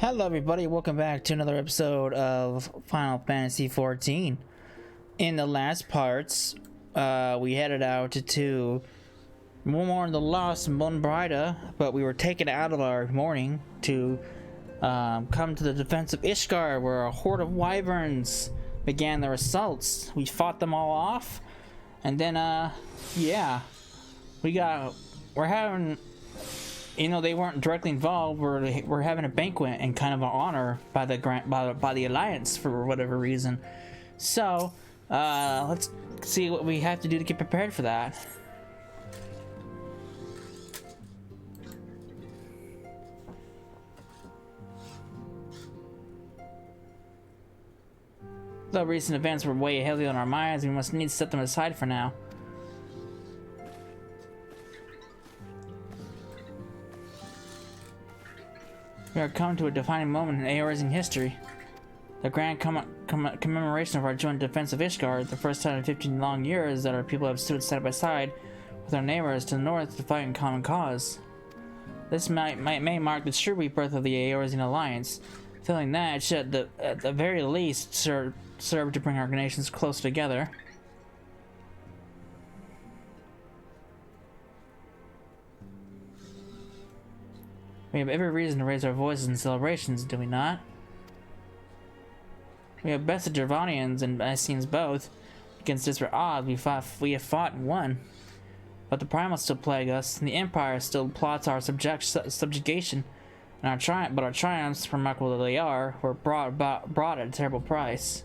Hello everybody, welcome back to another episode of Final Fantasy XIV. In the last parts, we headed out to mourn the lost Ul'dah, but we were taken out of our mourning to come to the defense of Ishgard, where a horde of wyverns began their assaults. We fought them all off, and then yeah, we're having, you know, they weren't directly involved. We're having a banquet in kind of an honor by the Alliance for whatever reason. So let's see what we have to do to get prepared for that. Though recent events were way heavy on our minds, we must need to set them aside for now. We are come to a defining moment in Eorzean history. The grand commemoration of our joint defense of Ishgard, the first time in 15 long years that our people have stood side by side with our neighbors to the north to fight in common cause. This may mark the true rebirth of the Eorzean Alliance. Feeling that, it should at the very least serve to bring our nations closer together. We have every reason to raise our voices in celebrations, do we not? We have bested Gervonians and Essenes both. Against disparate odds, we have fought and won. But the Primals still plague us, and the Empire still plots our subjugation. And our triumphs, remarkable though they are, were brought at a terrible price.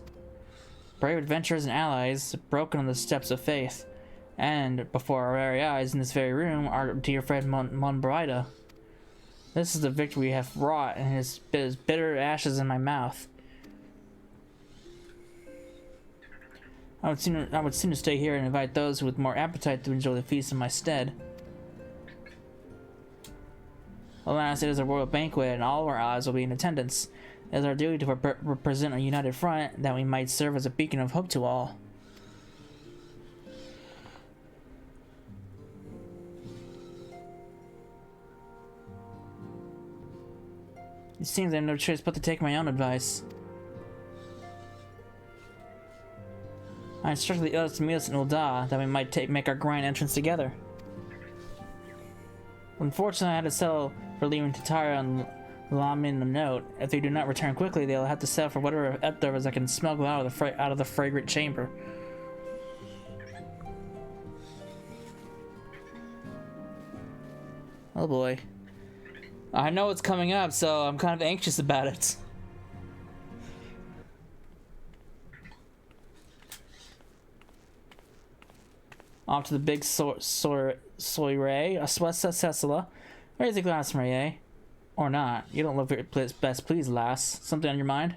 Brave adventurers and allies broken on the steps of faith. And, before our very eyes, in this very room, our dear friend Ul'dah. This is the victory we have wrought, and it is bitter ashes in my mouth. I would sooner stay here and invite those with more appetite to enjoy the feast in my stead. Alas, it is a royal banquet, and all of our allies will be in attendance. It is our duty to represent a united front, that we might serve as a beacon of hope to all. It seems I have no choice but to take my own advice. I instructed the others to meet us in Ul'dah, that we might make our grand entrance together. Unfortunately, I had to settle for leaving Tatara and Lamin a note. If they do not return quickly, they'll have to settle for whatever leftovers I can smuggle out of the fragrant chamber. Oh boy. I know it's coming up, so I'm kind of anxious about it. Off to the big soiree, Cecila. Raise a glass, Marie. Or not. You don't look very best pleased, lass. Something on your mind?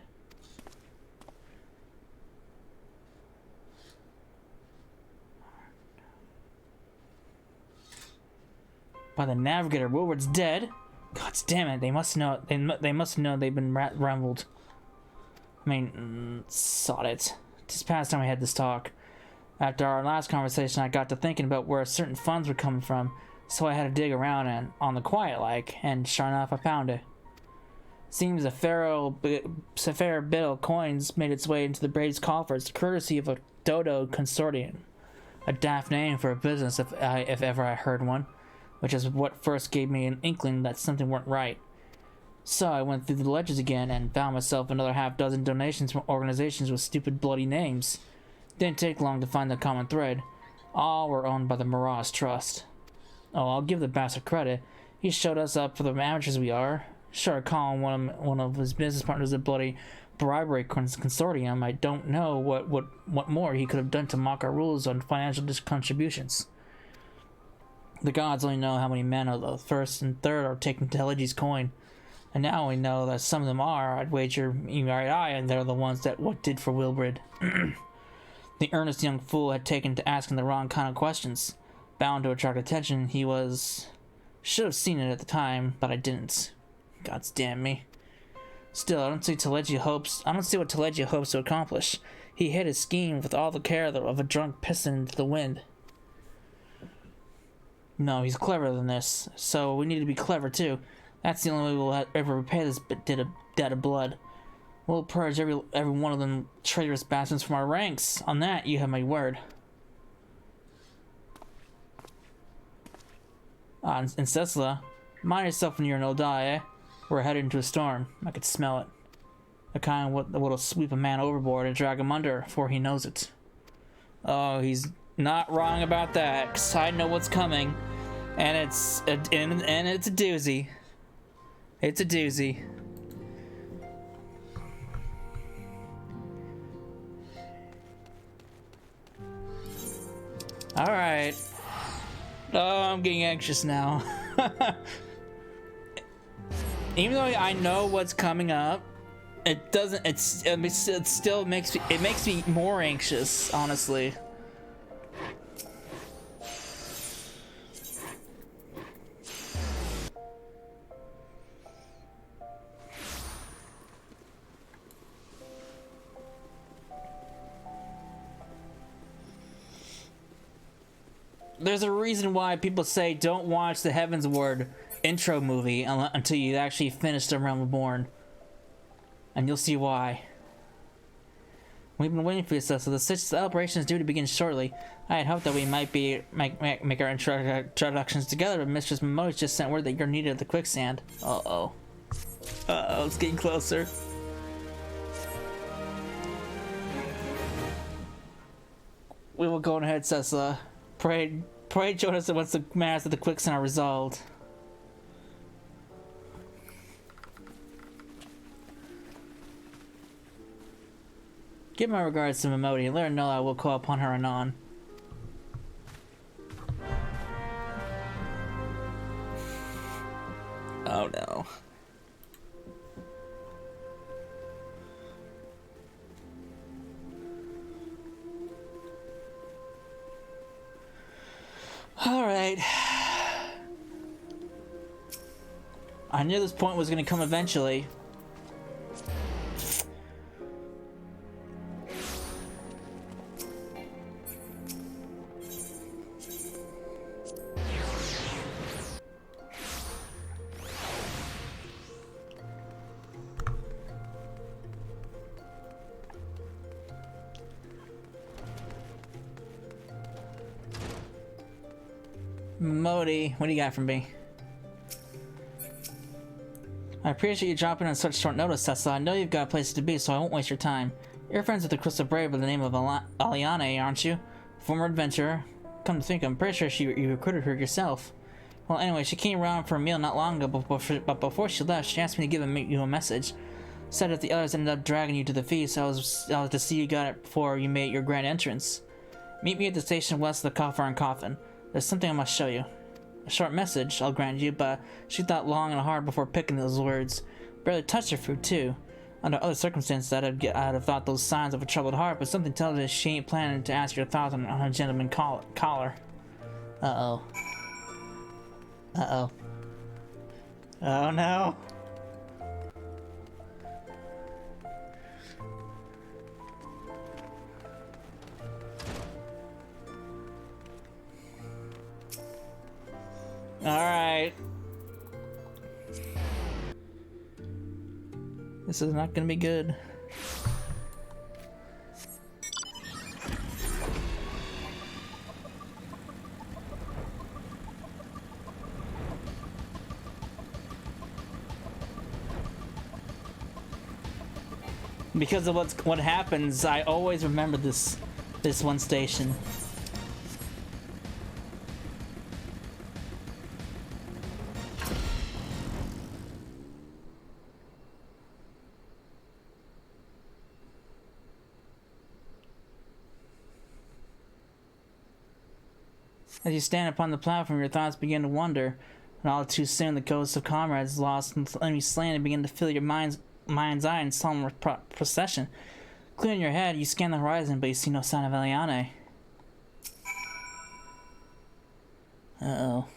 By the Navigator, Woodward's dead. God damn it! They must know. They must know they've been rumbled. I mean, sod it. It's past time we had this talk. After our last conversation, I got to thinking about where certain funds were coming from, so I had to dig around and on the quiet, and sure enough, I found it. Seems a fair bit of coins made its way into the Braves' coffers, courtesy of a Dodo consortium. A daft name for a business, if ever I heard one. Which is what first gave me an inkling that something weren't right. So I went through the ledgers again and found myself another half-dozen donations from organizations with stupid bloody names. Didn't take long to find the common thread. All were owned by the Mirage Trust. Oh, I'll give the bastard credit. He showed us up for the amateurs we are. Sure, calling one of his business partners a bloody bribery consortium. I don't know what more he could have done to mock our rules on financial contributions. The gods only know how many men of the first and third are taking Telegi's coin. And now we know that some of them are. I'd wager and they're the ones that what did for Wilbrid. The earnest young fool had taken to asking the wrong kind of questions. Bound to attract attention, he was... Should have seen it at the time, but I didn't. Gods damn me. Still, I don't see what Telegia hopes to accomplish. He hid his scheme with all the care of a drunk piston into the wind. No, he's cleverer than this, so we need to be clever too. That's the only way we'll ever repay this debt of blood. We'll purge every one of them traitorous bastards from our ranks. On that, you have my word. And Cecila, mind yourself when you're in Ul'dah, eh? We're headed into a storm. I could smell it. The kind that'll sweep a man overboard and drag him under before he knows it. Oh, he's not wrong about that, 'cause I know what's coming. And it's a doozy. It's a doozy. Alright. Oh, I'm getting anxious now. Even though I know what's coming up, it doesn't, it still makes me more anxious, honestly. There's a reason why people say don't watch the Heaven's Word intro movie until you actually finish the Realm Reborn. And you'll see why. We've been waiting for you, so the celebration is due to begin shortly. I had hoped that we might make our introductions together, but Mistress Momoti just sent word that you're needed at the quicksand. Uh-oh. Uh-oh, it's getting closer. We will go ahead, Cecila. Pray join us once the matters of the quicksand are resolved. Give my regards to Momoti and let her know I will call upon her anon. Oh no. Alright. I knew this point was gonna come eventually. Momoti, what do you got from me? I appreciate you dropping on such short notice, Cecila. I know you've got places to be, so I won't waste your time. You're friends with the Crystal Brave by the name of Aliane, aren't you? Former adventurer. Come to think, I'm pretty sure you recruited her yourself. Well, anyway, she came around for a meal not long ago, but before she left, she asked me to give you a message. Said that the others ended up dragging you to the feast, so I was to see you got it before you made your grand entrance. Meet me at the station west of the Coffer and Coffin. There's something I must show you. A short message, I'll grant you, but she thought long and hard before picking those words. Barely touched her food, too. Under other circumstances, I'd have thought those signs of a troubled heart, but something tells me she ain't planning to ask your thoughts on her gentleman collar. Uh-oh. Uh-oh. Oh, no. Alright. This is not gonna be good. Because of what happens, I always remember this one station. As you stand upon the platform, your thoughts begin to wander, and all too soon the ghosts of comrades lost and enemies slain begin to fill your mind's eye in solemn procession. Clear in your head, you scan the horizon, but you see no sign of Aliane. Uh-oh.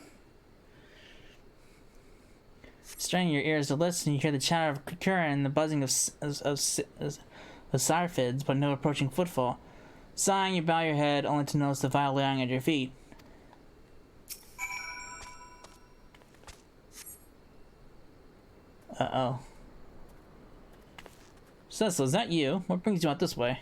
Straining your ears to listen, you hear the chatter of Kukura and the buzzing of syrphids, but no approaching footfall. Sighing, you bow your head, only to notice the vial lying at your feet. Uh-oh. Cecil, is that you? What brings you out this way?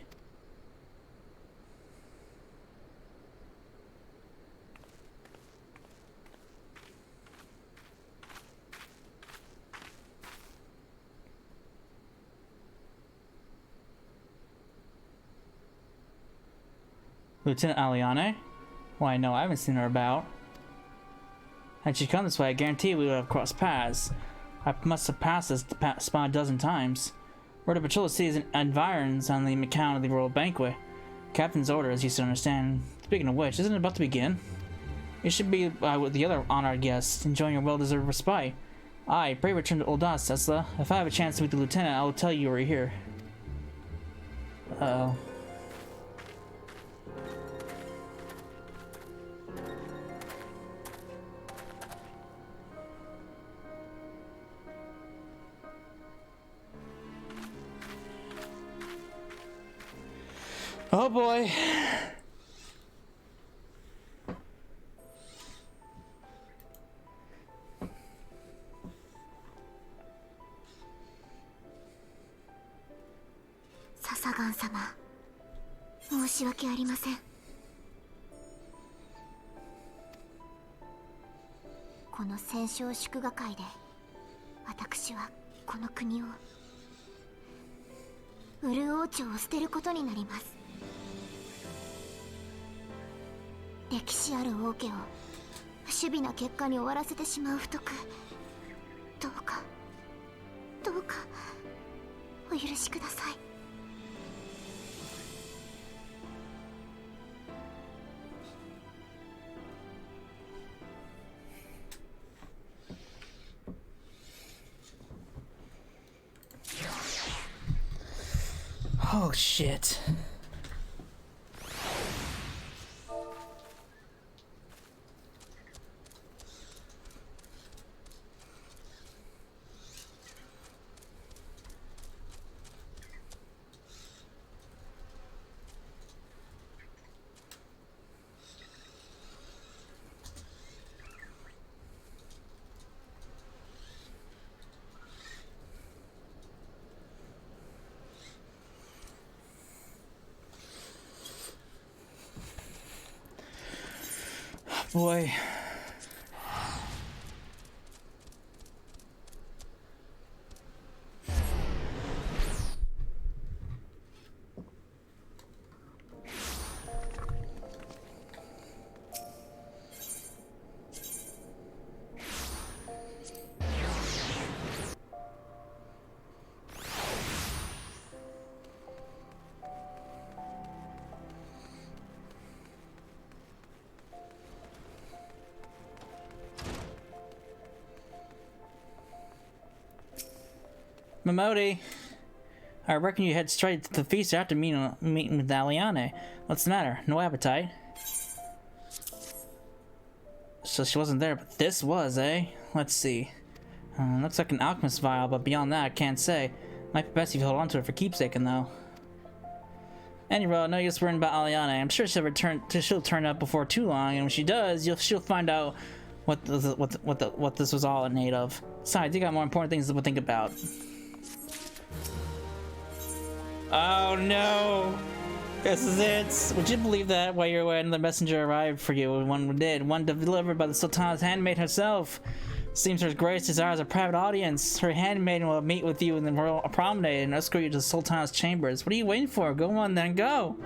Lieutenant Aliane? Why, no, I haven't seen her about. Had she come this way, I guarantee we would have crossed paths. I must have passed this spot a dozen times. We're to patrol the city's environs on the account of the royal banquet. Captain's orders, you should understand. Speaking of which, isn't it about to begin? You should be with the other honored guests, enjoying your well-deserved respite. Aye, pray return to Ul'dah, Cecil. If I have a chance to meet the lieutenant, I will tell you we're here. Uh-oh. Oh boy. Sasagan様、申し訳ありません。この戦勝祝賀会で私はこの国をウル王朝を捨てることになります。歴史ある王家を守備な結果に終わらせてしまう不徳、どうかお許しください。Oh shit. Boy. Momodi, I reckon you head straight to the feast after meeting with Aliane. What's the matter? No appetite? So she wasn't there, but this was, eh? Let's see. Looks like an alchemist vial, but beyond that, I can't say. Might be best if you hold on to it for keepsaking, though. Anyway, no use worrying about Aliane. I'm sure she'll turn up before too long, and when she does, she'll find out what this was all in aid of. Besides, you got more important things to think about. Oh no! This is it! Would you believe that while you were away, another messenger arrived for you? One did. One delivered by the Sultan's handmaid herself. Seems her grace desires a private audience. Her handmaiden will meet with you in the royal promenade and escort you to the Sultan's chambers. What are you waiting for? Go on then, go!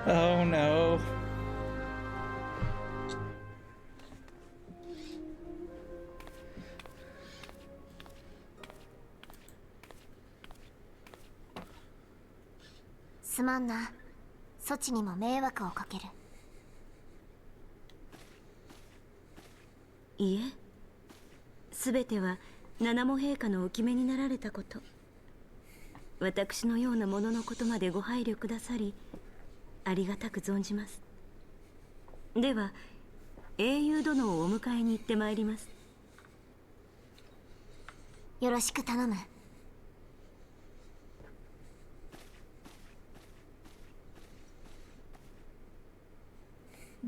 Oh no.すまんな。そちにも迷惑をかける。いえ、すべては七も陛下のお決めになられたこと。私のようなもののことまでご配慮くださり、ありがたく存じます。では、英雄殿をお迎えに行ってまいります。よろしく頼む。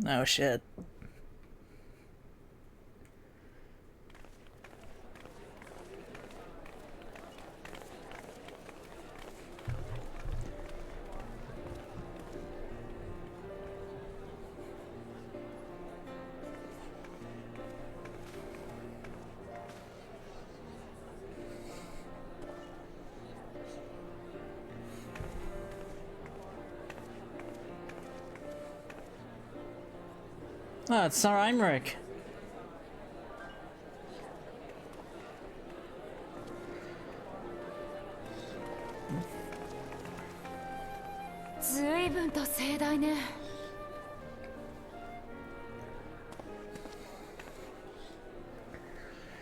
Oh shit. Oh, it's Sir Imric. ずいぶんと盛大ね。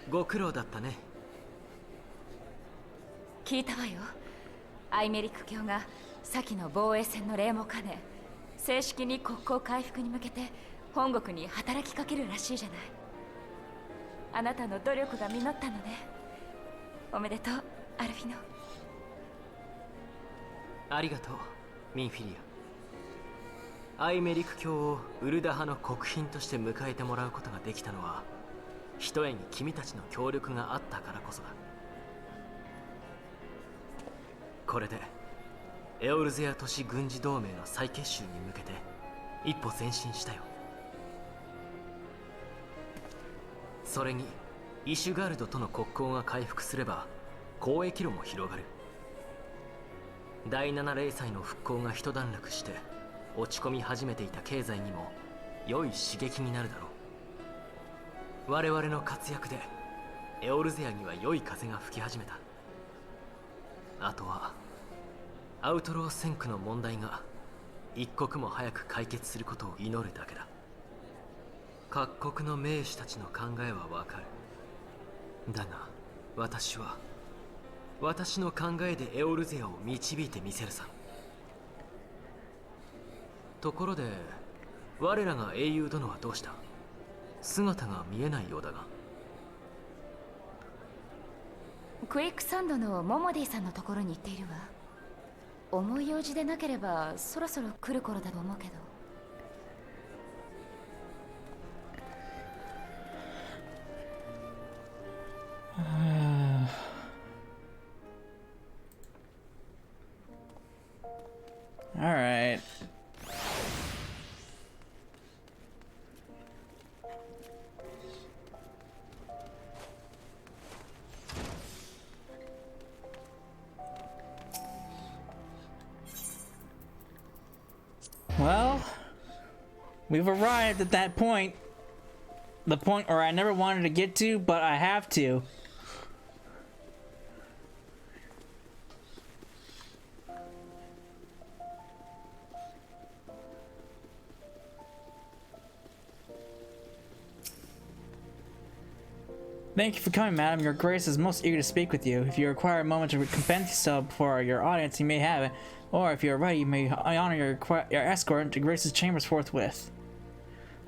ご苦労だったね。聞いたわよ。アイメリック教が先の防衛戦の礼も兼ね、正式に国交回復に向けて本国に働きかけるらしいじゃない。あなたの努力が実ったのね。おめでとう、アルフィノ。ありがとう、ミンフィリア。アイメリク教をウルダ派の国賓として迎えてもらうことができたのは、ひとえに君たちの協力があったからこそだ。これでエオルゼア都市軍事同盟の再結集に向けて一歩前進したよ。それにイシュガルドとの国交が回復すれば交易路も広がる。第7零祭の復興が一段落して落ち込み始めていた経済にも良い刺激になるだろう。我々の活躍でエオルゼアには良い風が吹き始めた。あとはアウトロー戦区の問題が一刻も早く解決することを祈るだけだ。各国の名士たちの考えはわかる。だが私は私の考えでエオルゼアを導いてみせるさ。ところで我らが英雄殿はどうした？姿が見えないようだが。クイックサンドのモモディさんのところに行っているわ。重い用事でなければそろそろ来る頃だと思うけど。All right. Well, we've arrived at that point. The point where I never wanted to get to, but I have to. Thank you for coming, madam. Your grace is most eager to speak with you. If you require a moment to compensate yourself before your audience, you may have it. Or if you are ready, you may honor your escort to Grace's chambers forthwith.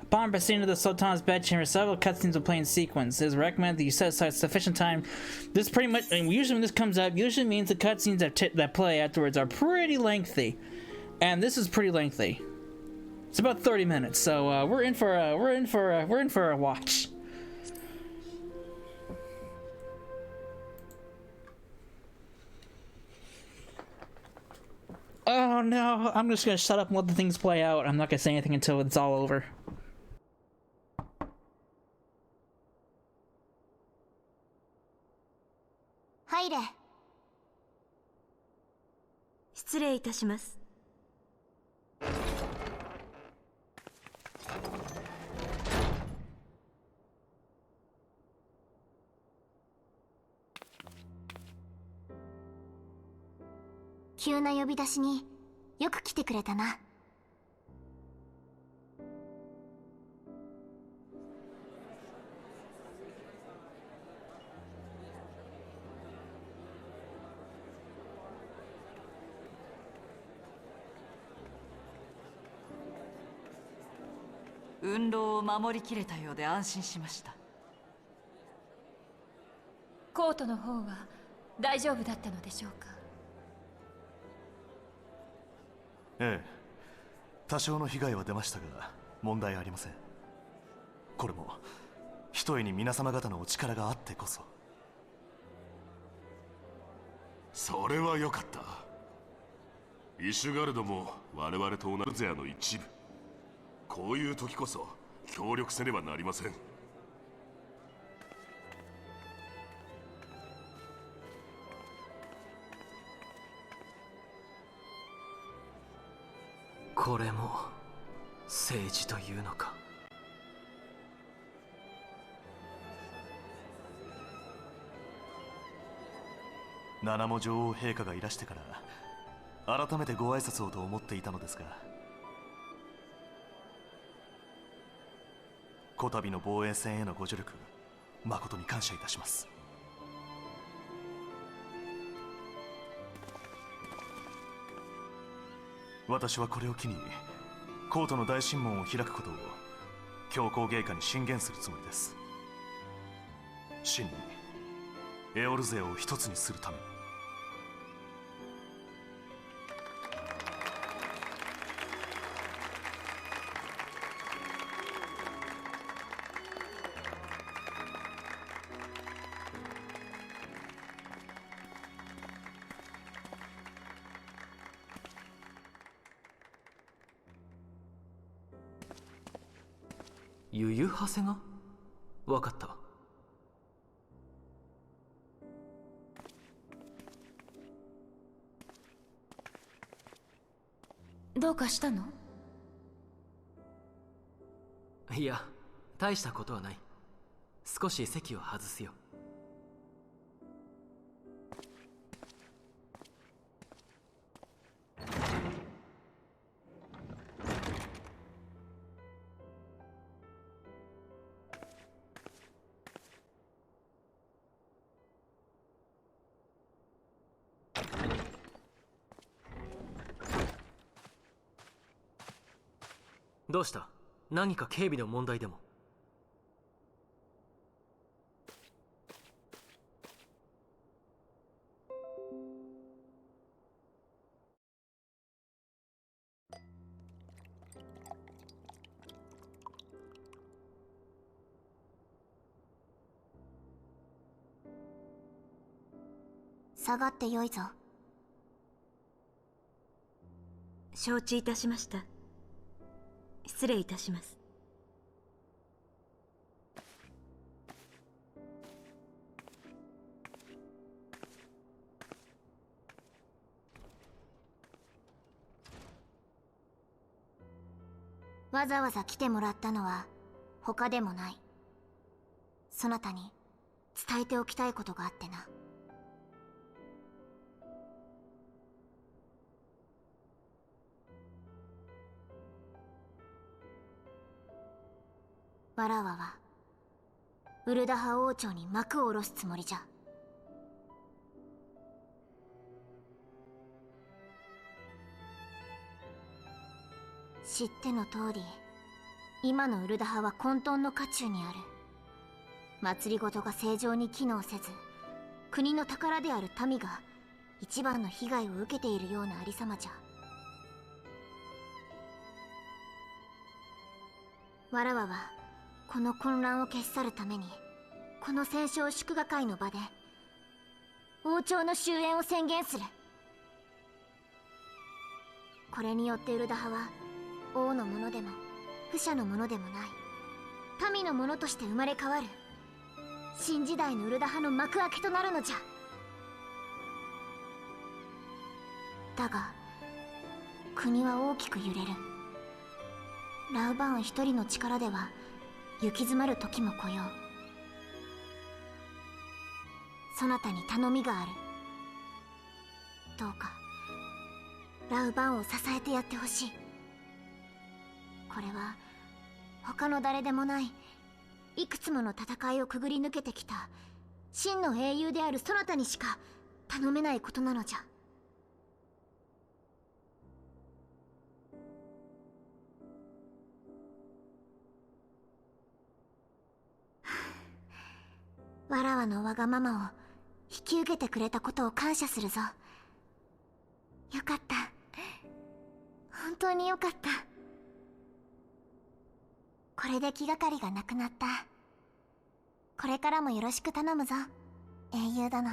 Upon proceeding to the Sultan's bedchamber, several cutscenes will play in sequence. It is recommended that you set aside sufficient time. This pretty much, and usually when this comes up, usually means the cutscenes that play afterwards are pretty lengthy, and this is pretty lengthy. It's about 30 minutes, so we're in for a watch. Oh no, I'm just gonna shut up and let the things play out. I'm not gonna say anything until it's all over. 入れ。失礼いたします。急な呼び出しによく来てくれたな。運動を守りきれたようで安心しました。コートの方は大丈夫だったのでしょうか？ええ、多少の被害は出ましたが問題ありません。これもひとえに皆様方のお力があってこそ。それは良かった。イシュガルドも我々と同じゼアの一部。こういう時こそ協力せねばなりません。これも政治というのか。七も女王陛下がいらしてから改めてご挨拶をと思っていたのですが、こたびの防衛戦へのご助力誠に感謝いたします。私はこれを機にコートの大神門を開くことを教皇陛下に進言するつもりです。真にエオル勢を一つにするために。ゆゆはせがわかった。どうかしたの？いや、大したことはない。少し席を外すよ。どうした？何か警備の問題でも？下がってよいぞ。承知いたしました。失礼いたします。わざわざ来てもらったのは他でもない。そなたに伝えておきたいことがあってな。わらわはウルダハ王朝に幕を下ろすつもりじゃ。知っての通り、今のウルダハは混沌の渦中にある。祭りごとが正常に機能せず、国の宝である民が一番の被害を受けているようなありさまじゃ。わらわはこの混乱を消し去るために、この戦勝祝賀会の場で王朝の終焉を宣言する。これによってウルダハは王のものでも不者のものでもない民のものとして生まれ変わる新時代のウルダハの幕開けとなるのじゃ。だが国は大きく揺れる。ラウバーン一人の力では行き詰まる時も来よう。そなたに頼みがある。どうかラウバーンを支えてやってほしい。これは他の誰でもないいくつもの戦いをくぐり抜けてきた真の英雄であるそなたにしか頼めないことなのじゃ。わらわのわがままを引き受けてくれたことを感謝するぞ。よかった。本当によかった。これで気がかりがなくなった。これからもよろしく頼むぞ、英雄殿。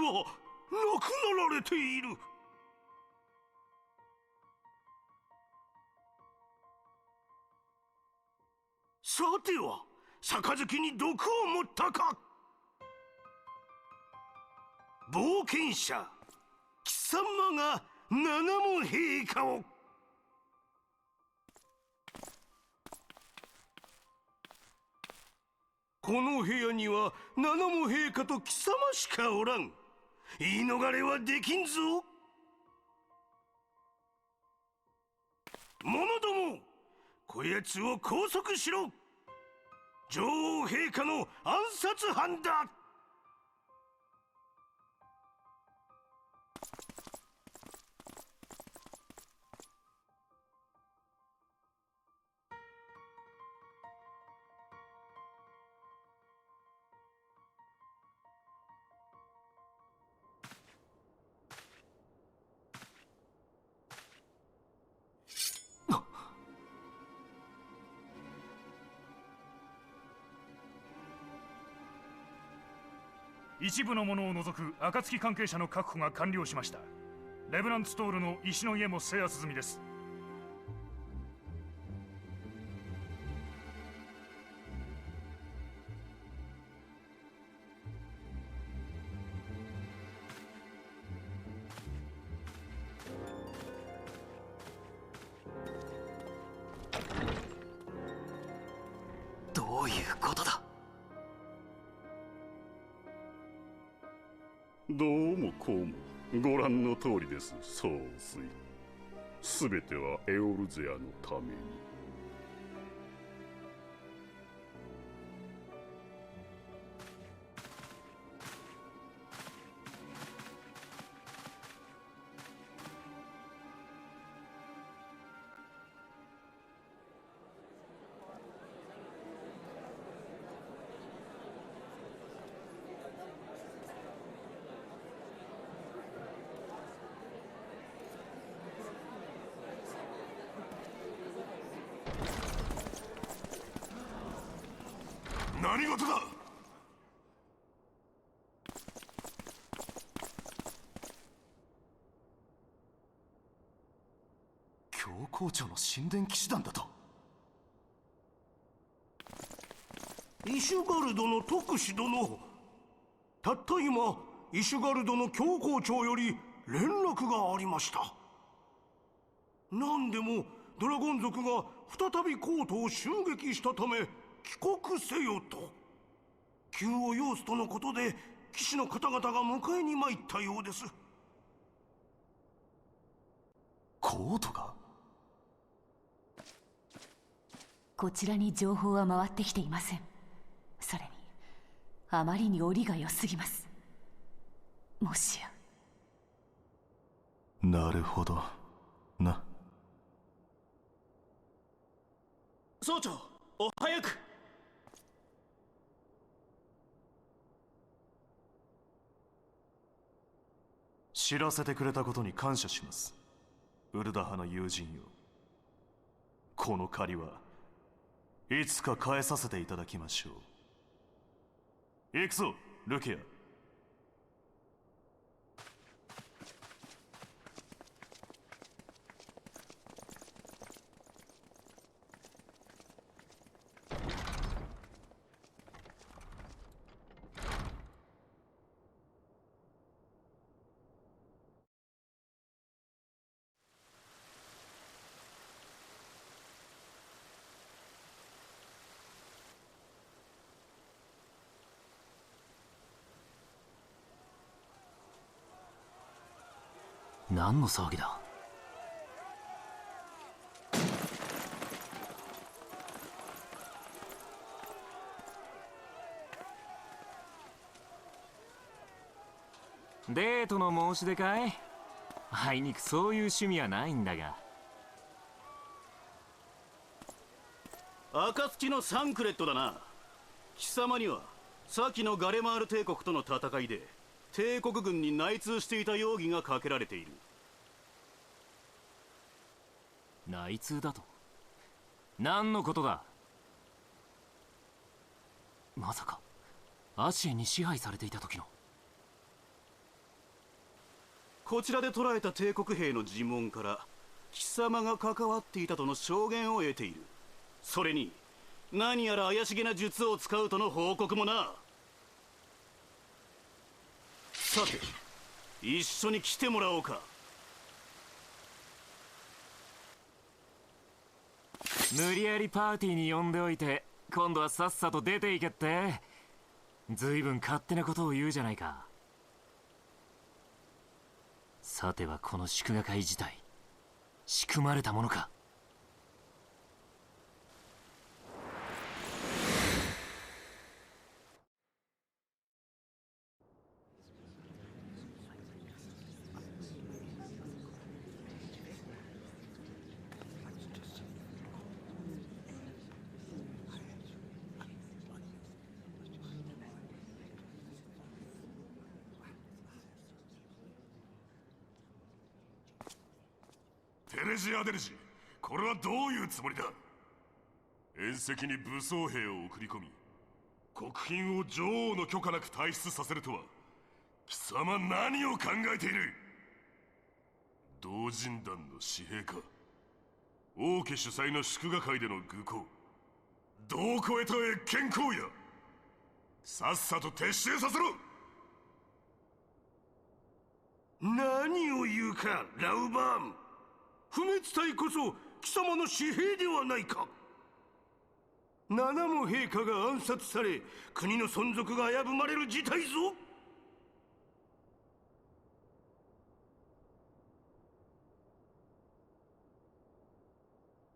は亡くなられている。さては杯に毒を持ったか。冒険者貴様が七門陛下を。この部屋には七門陛下と貴様しかおらん。言い逃れはできんぞ。者ども、こやつを拘束しろ。女王陛下の暗殺犯だ。一部の者を除く暁関係者の確保が完了しました。レブランツトールの石の家も制圧済みです。どういうことだ。どうもこうもご覧の通りです。総帥、すべてはエオルゼアのために。何事だ。教皇庁の神殿騎士団だと。イシュガルドの特使殿、たった今イシュガルドの教皇庁より連絡がありました。何でもドラゴン族が再びコートを襲撃したため帰国せよと。急を要すとのことで騎士の方々が迎えに参ったようです。コートが。こちらに情報は回ってきていません。それにあまりに折が良すぎます。もしや。なるほどな。総長、お早く。知らせてくれたことに感謝します、ウルダ派の友人よ。この借りはいつか返させていただきましょう。行くぞルキア。何の騒ぎだ。デートの申し出かい？あいにくそういう趣味はないんだが。暁のサンクレットだな。貴様には先のガレマール帝国との戦いで帝国軍に内通していた容疑がかけられている。内通だと？何のことだ？まさかアシエに支配されていた時の。こちらで捕らえた帝国兵の尋問から貴様が関わっていたとの証言を得ている。それに何やら怪しげな術を使うとの報告もな。さて一緒に来てもらおうか。無理やりパーティーに呼んでおいて今度はさっさと出ていけって。ずいぶん勝手なことを言うじゃないか。さてはこの祝賀会自体仕組まれたものか。テレジ・アデルジ、これはどういうつもりだ。縁石に武装兵を送り込み国賓を女王の許可なく退出させるとは貴様何を考えている。同人団の私兵か。王家主催の祝賀会での愚行、どこへと越権行為だ。さっさと撤収させろ。何を言うかラウバーン。不滅隊こそ貴様の私兵ではないか。七も陛下が暗殺され国の存続が危ぶまれる事態ぞ。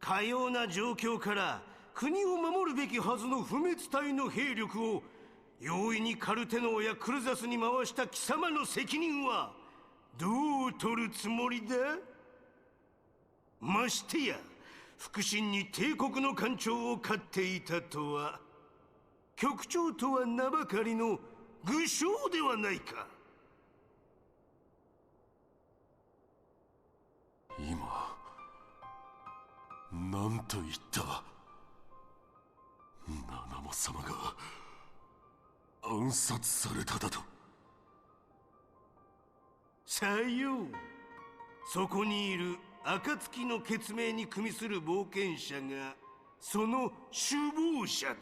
かような状況から国を守るべきはずの不滅隊の兵力を容易にカルテノーやクルザスに回した貴様の責任はどう取るつもりだ。ましてや腹心に帝国の艦長を飼っていたとは、局長とは名ばかりの愚将ではないか。今何と言った。七も様が暗殺されただと。さよう。そこにいる暁の血明に組みする冒険者がその首謀者だ。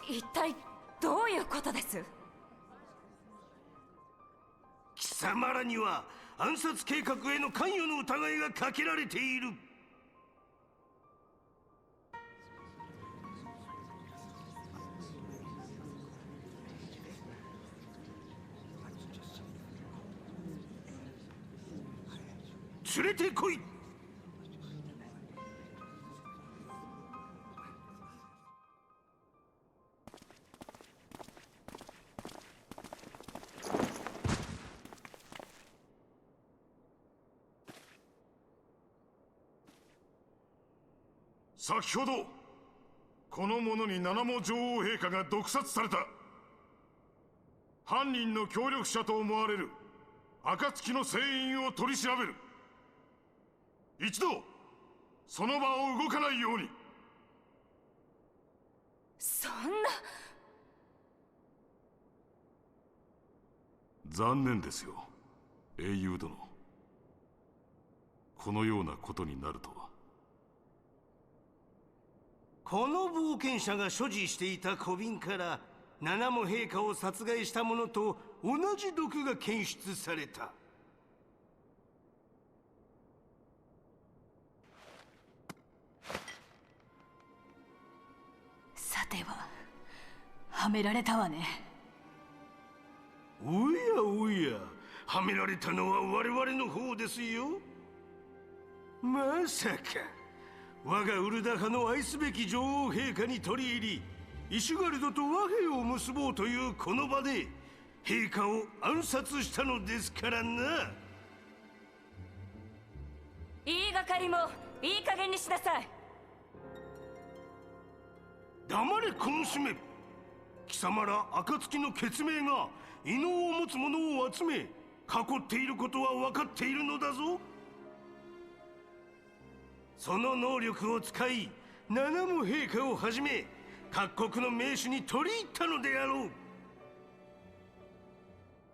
一体どういうことです。貴様らには暗殺計画への関与の疑いがかけられている。連れてこい。先ほどこの者に七も女王陛下が毒殺された。犯人の協力者と思われる暁の船員を取り調べる。一度その場を動かないように。そんな。残念ですよ英雄殿。このようなことになるとは。この冒険者が所持していた小瓶から七も陛下を殺害したものと同じ毒が検出された。さてははめられたわね。おやおや、はめられたのは我々の方ですよ。まさか我がウルダ派の愛すべき女王陛下に取り入りイシュガルドと和平を結ぼうというこの場で陛下を暗殺したのですからな。言いがかりもいい加減にしなさい。黙れこの娘。貴様ら暁の血明が異能を持つ者を集め囲っていることは分かっているのだぞ。その能力を使い七も陛下をはじめ各国の名手に取り入ったのであろう。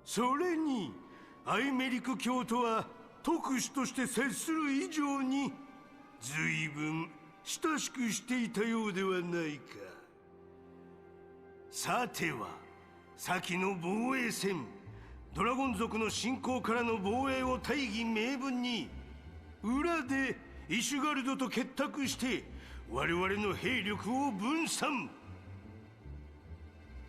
それにアイメリク教とは特使として接する以上に随分親しくしていたようではないか。さては先の防衛戦、ドラゴン族の侵攻からの防衛を大義名分に裏でイシュガルドと結託して我々の兵力を分散。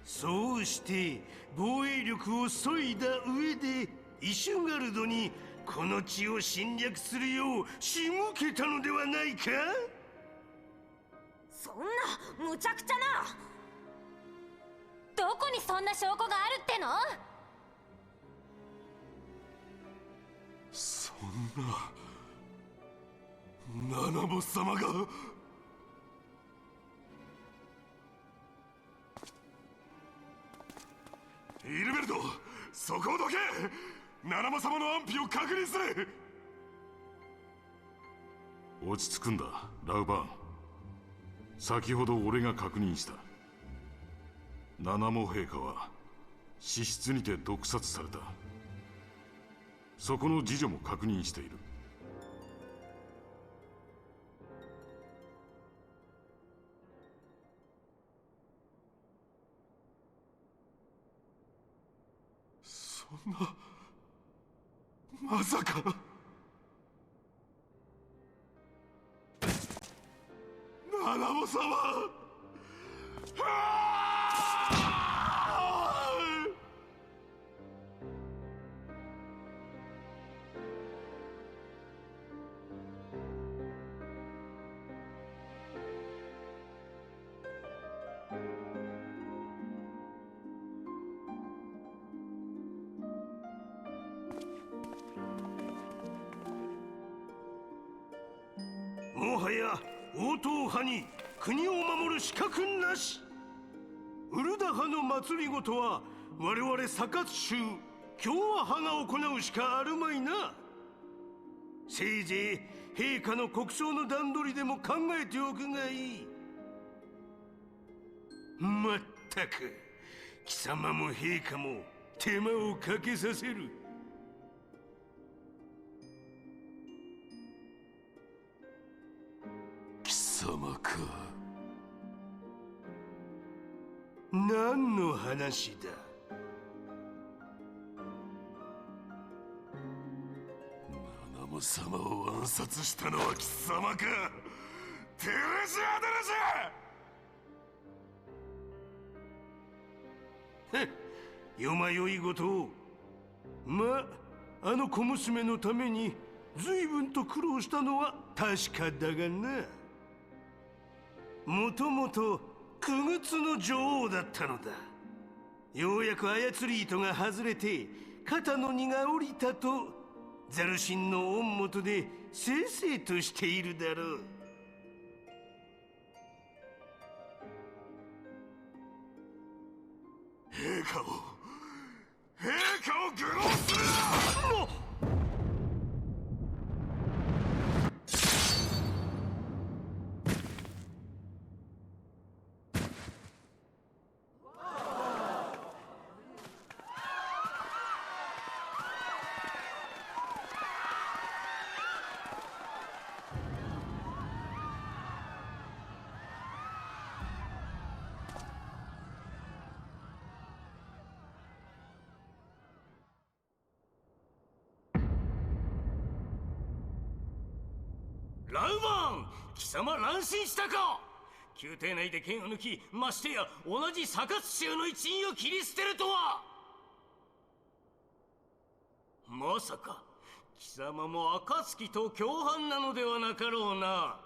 そうして防衛力を削いだ上でイシュガルドにこの地を侵略するよう仕向けたのではないか。そんな無茶苦茶な。どこにそんな証拠があるっての？そんなナナボ様が。イルベルト、そこをどけ。ナナボ様の安否を確認する。落ち着くんだラウバーン。先ほど俺が確認した。ナナモ陛下は死室にて毒殺された。そこの次女も確認している。そんな、まさか。ナナモ様。もはや王党派に国を守る資格なし。ウルダ派の祭りごとは我々サカツ州共和派が行うしかあるまいな。せいぜい陛下の国葬の段取りでも考えておくがいい。まったく貴様も陛下も手間をかけさせる。貴様か。何の話だ。ナナモ様を暗殺したのは貴様か。テレジア・デレジャ。よまよいごとを。まあ、あの小娘のために随分と苦労したのは確かだがな。もともと傀儡の女王だったのだ。ようやく操り糸が外れて肩の荷が下りたとザルシンの恩元でせいせいとしているだろう。陛下を愚弄するな。ラウバーン、貴様乱心したか。宮廷内で剣を抜き、ましてや同じサカツ州の一員を切り捨てるとは。まさか貴様も暁と共犯なのではなかろうな。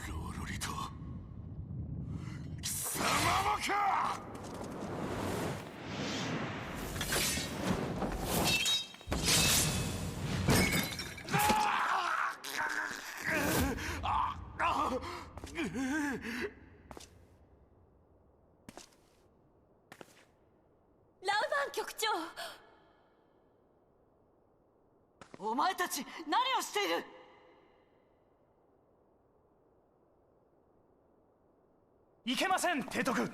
ローロリと貴様もか。ラウバン局長、お前たち何をしている。いけません提督。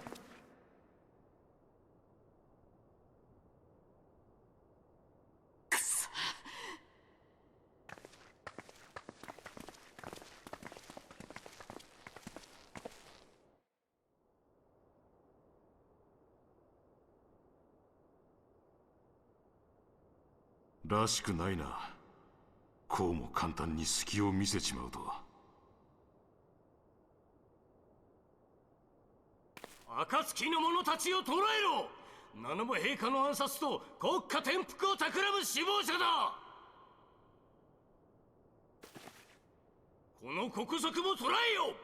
らしくないな。こうも簡単に隙を見せちまうとは。暁の者たちを捕らえろ。七も陛下の暗殺と国家転覆を企む首謀者だ。この国賊も捕らえよ。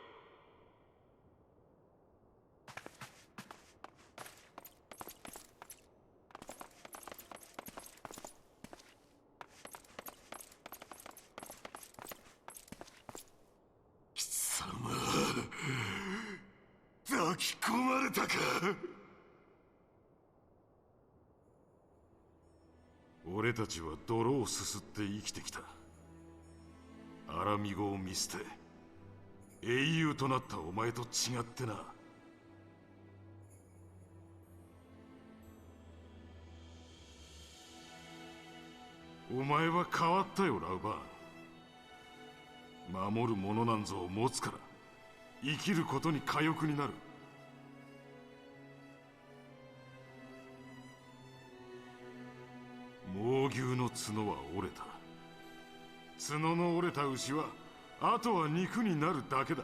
抱き込まれたか。俺たちは泥をすすって生きてきた。アラミゴを見捨て英雄となったお前と違ってな。お前は変わったよラウバーン。守る者なんぞを持つから生きることに寡欲になる。猛牛の角は折れた。角の折れた牛はあとは肉になるだけだ。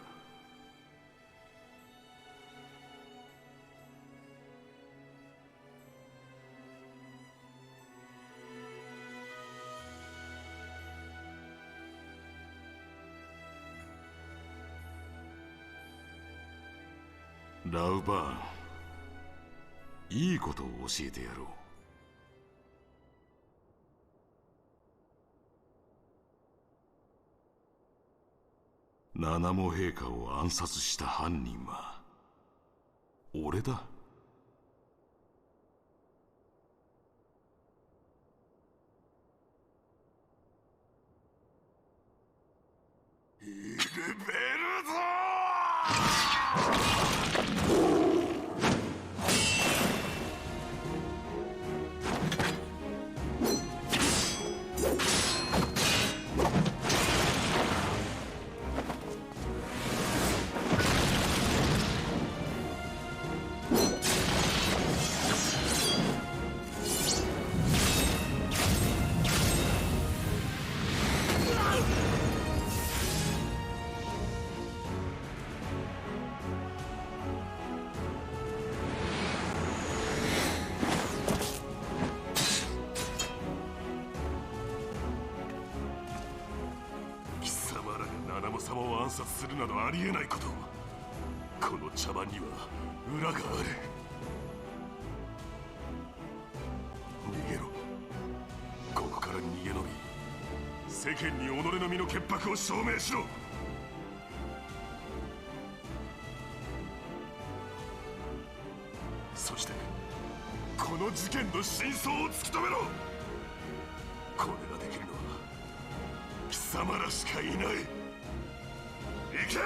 ラウバーン、いいことを教えてやろう。七も陛下を暗殺した犯人は俺だ。イルベルゾ様を暗殺するなどありえないこと。この茶番には裏がある。逃げろ。ここから逃げ延び世間に己の身の潔白を証明しろ。そしてこの事件の真相を突き止めろ。これができるのは貴様らしかいない。行け！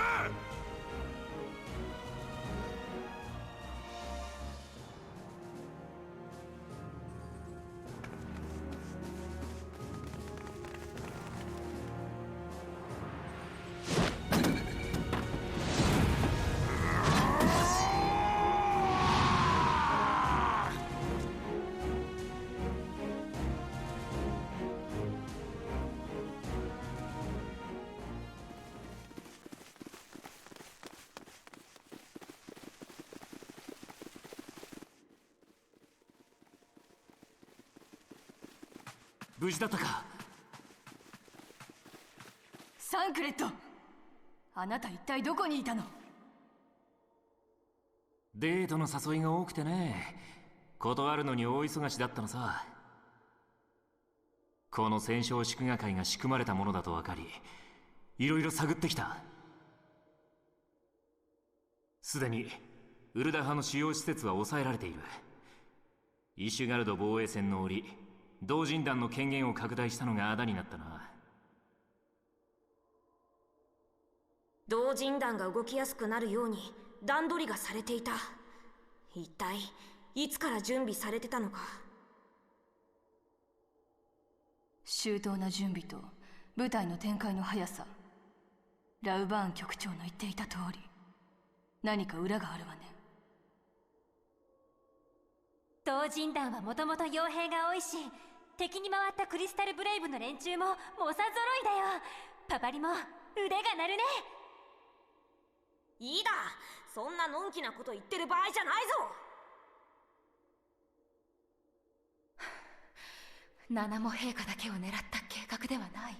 無事だったか。サンクレット、あなた一体どこにいたの？デートの誘いが多くてね、断るのに大忙しだったのさ。この戦勝祝賀会が仕組まれたものだと分かり、いろいろ探ってきた。すでにウルダ派の主要施設は抑えられている。イシュガルド防衛戦の折、同人団の権限を拡大したのがあだになったな。同人団が動きやすくなるように段取りがされていた。一体いつから準備されてたのか。周到な準備と部隊の展開の速さ、ラウバーン局長の言っていた通り、何か裏があるわね。同人団はもともと傭兵が多いし、敵に回ったクリスタルブレイブの連中も猛者揃いだよ。パパリも腕が鳴るね。いいだ、そんなのんきなこと言ってる場合じゃないぞ。七も陛下だけを狙った計画ではない。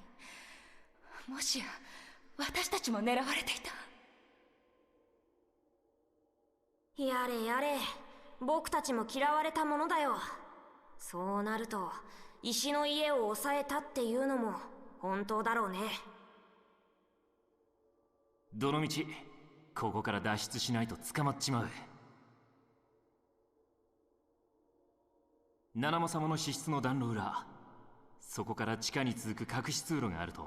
もしや私たちも狙われていた。やれやれ、僕たちも嫌われたものだよ。そうなると石の家を抑えたっていうのも本当だろうね。どのみちここから脱出しないと捕まっちまう。七も様の資質の暖炉裏、そこから地下に続く隠し通路があると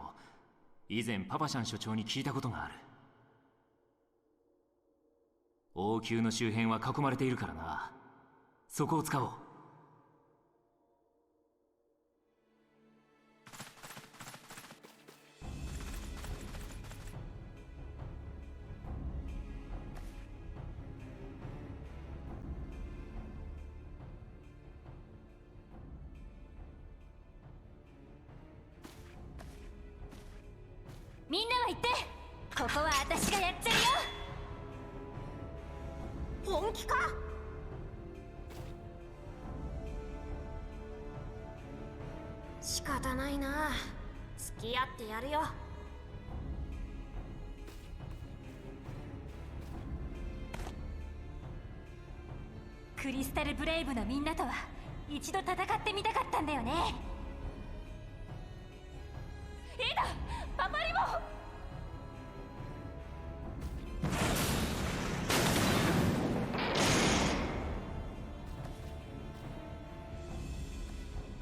以前パパシャン所長に聞いたことがある。王宮の周辺は囲まれているからな。そこを使おう。みんなは言って、ここは私がやっちゃうよ。本気か？仕方ないな、付き合ってやるよ。クリスタルブレイブのみんなとは一度戦ってみたかったんだよね。いいだ、パパリも。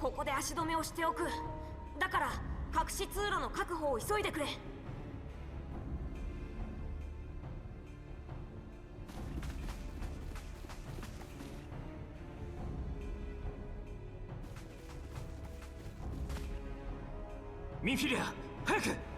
ここで足止めをしておく。だから隠し通路の確保を急いでくれ。ミンフィリア、早く。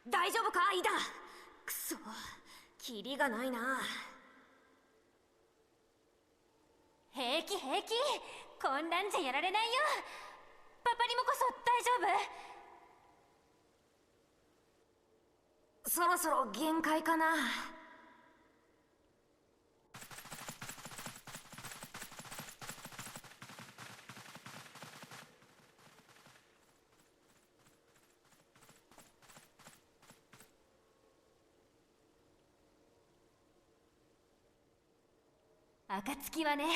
大丈夫かイダ。くそ、キリがないな。平気平気、こんなんじゃやられないよ。パパリもこそ大丈夫？そろそろ限界かな。暁はね、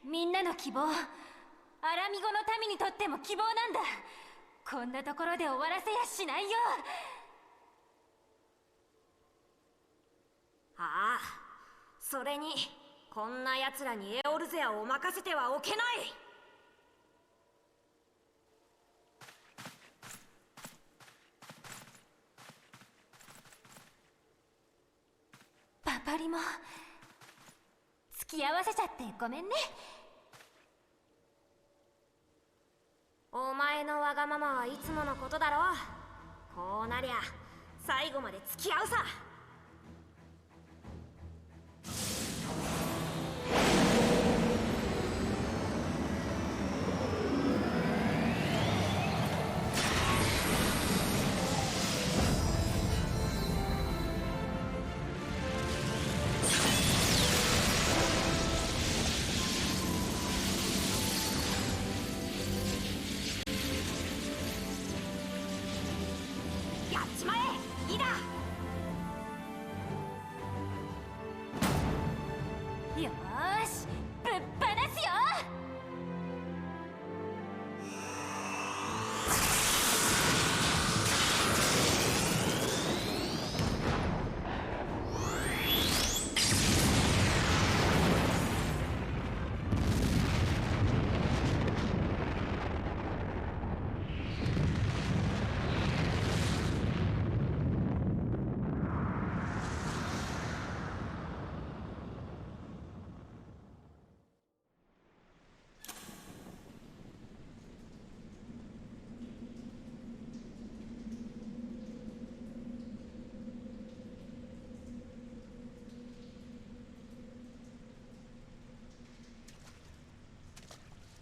みんなの希望、アラミゴの民にとっても希望なんだ。こんなところで終わらせやしないよ。ああ、それにこんな奴らにエオルゼアを任せてはおけない。パパリも付き合わせちゃってごめんね。お前のわがままはいつものことだろう。こうなりゃ最後まで付き合うさ。やっちまえ、イダ。よーし、ぶっ放すよ。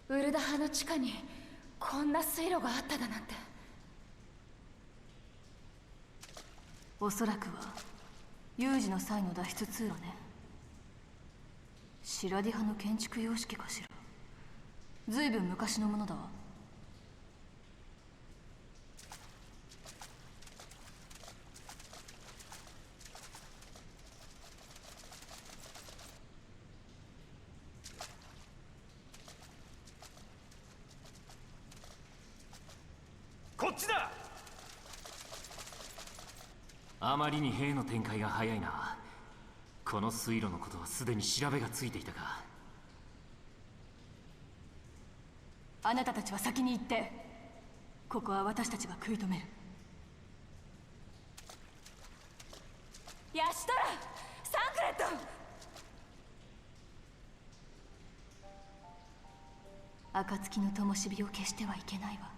ウルダ派の地下にこんな水路があっただなんて。おそらくは有事の際の脱出通路ね。シラディ派の建築様式かしら。ずいぶん昔のものだわ。こっちだ。あまりに兵の展開が早いな。この水路のことはすでに調べがついていたか。あなたたちは先に行って、ここは私たちが食い止める。ヤシトラ、サンクレット。暁の灯火を消してはいけないわ。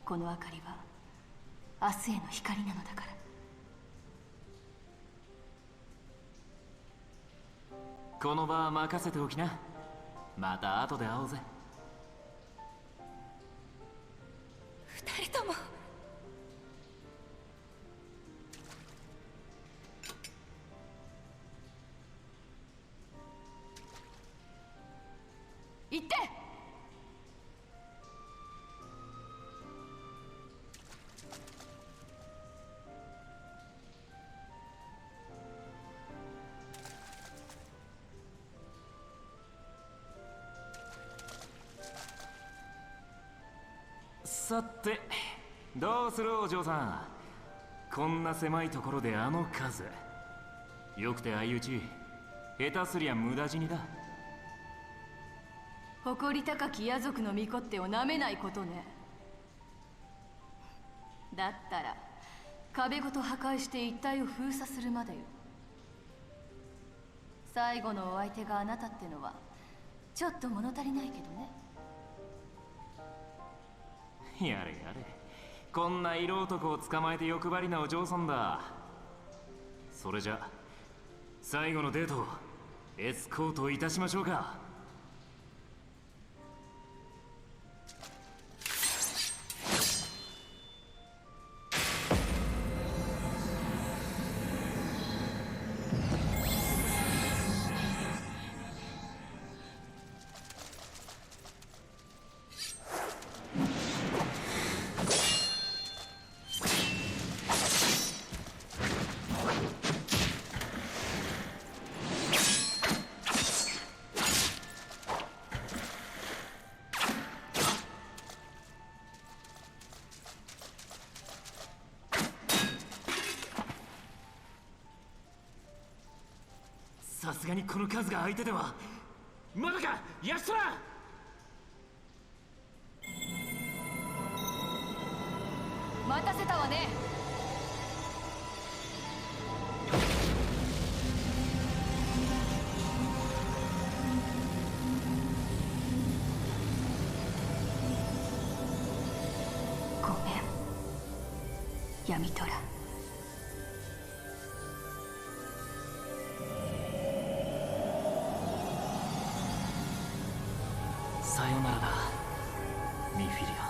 この明かりは明日への光なのだから。この場は任せておきな。また後で会おうぜ。二人とも。行って。さて、どうするお嬢さん。こんな狭いところであの数。よくて相打ち、下手すりゃ無駄死にだ。誇り高き野族の御子ってをなめないことね。だったら壁ごと破壊して一帯を封鎖するまでよ。最後のお相手があなたってのはちょっと物足りないけどね。やれやれ、こんな色男を捕まえて欲張りなお嬢さんだ。それじゃ最後のデートをエスコートいたしましょうか。さすがにこの数が相手では。まだかヤストラ。待たせたわね。闇虎。さよならだミフィリア。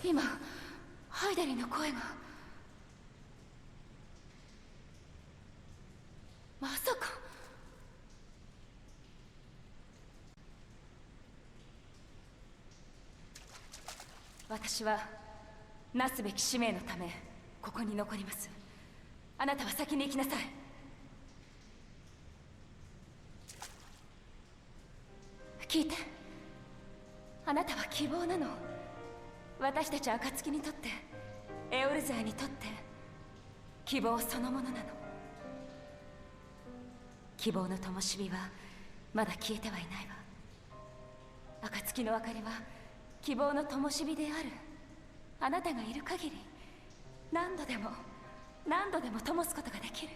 今ハイデリの声が。まさか。私はなすべき使命のためここに残ります。あなたは先に行きなさい。聞いて、あなたは希望なの。私たち暁にとって、エオルゼアにとって希望そのものなの。希望の灯火はまだ消えてはいないわ。暁の明かりは希望の灯火である。あなたがいる限り何度でも何度でも灯すことができる。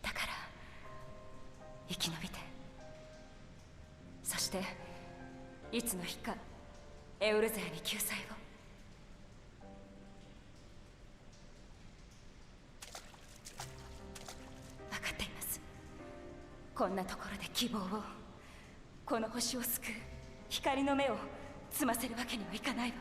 だから生き延びて、そしていつの日かエウルゼアに救済を。分かっています。こんなところで希望を、この星を救う光の目を摘ませるわけにはいかないわ。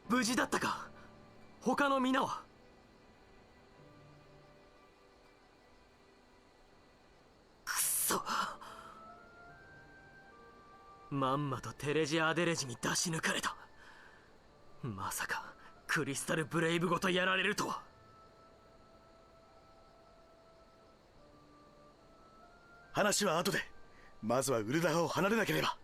無事だったか。他の皆は。くそ、まんまとテレジア・アデレジに出し抜かれた。まさかクリスタル・ブレイブごとやられるとは。話は後で。まずはウルダーを離れなければ。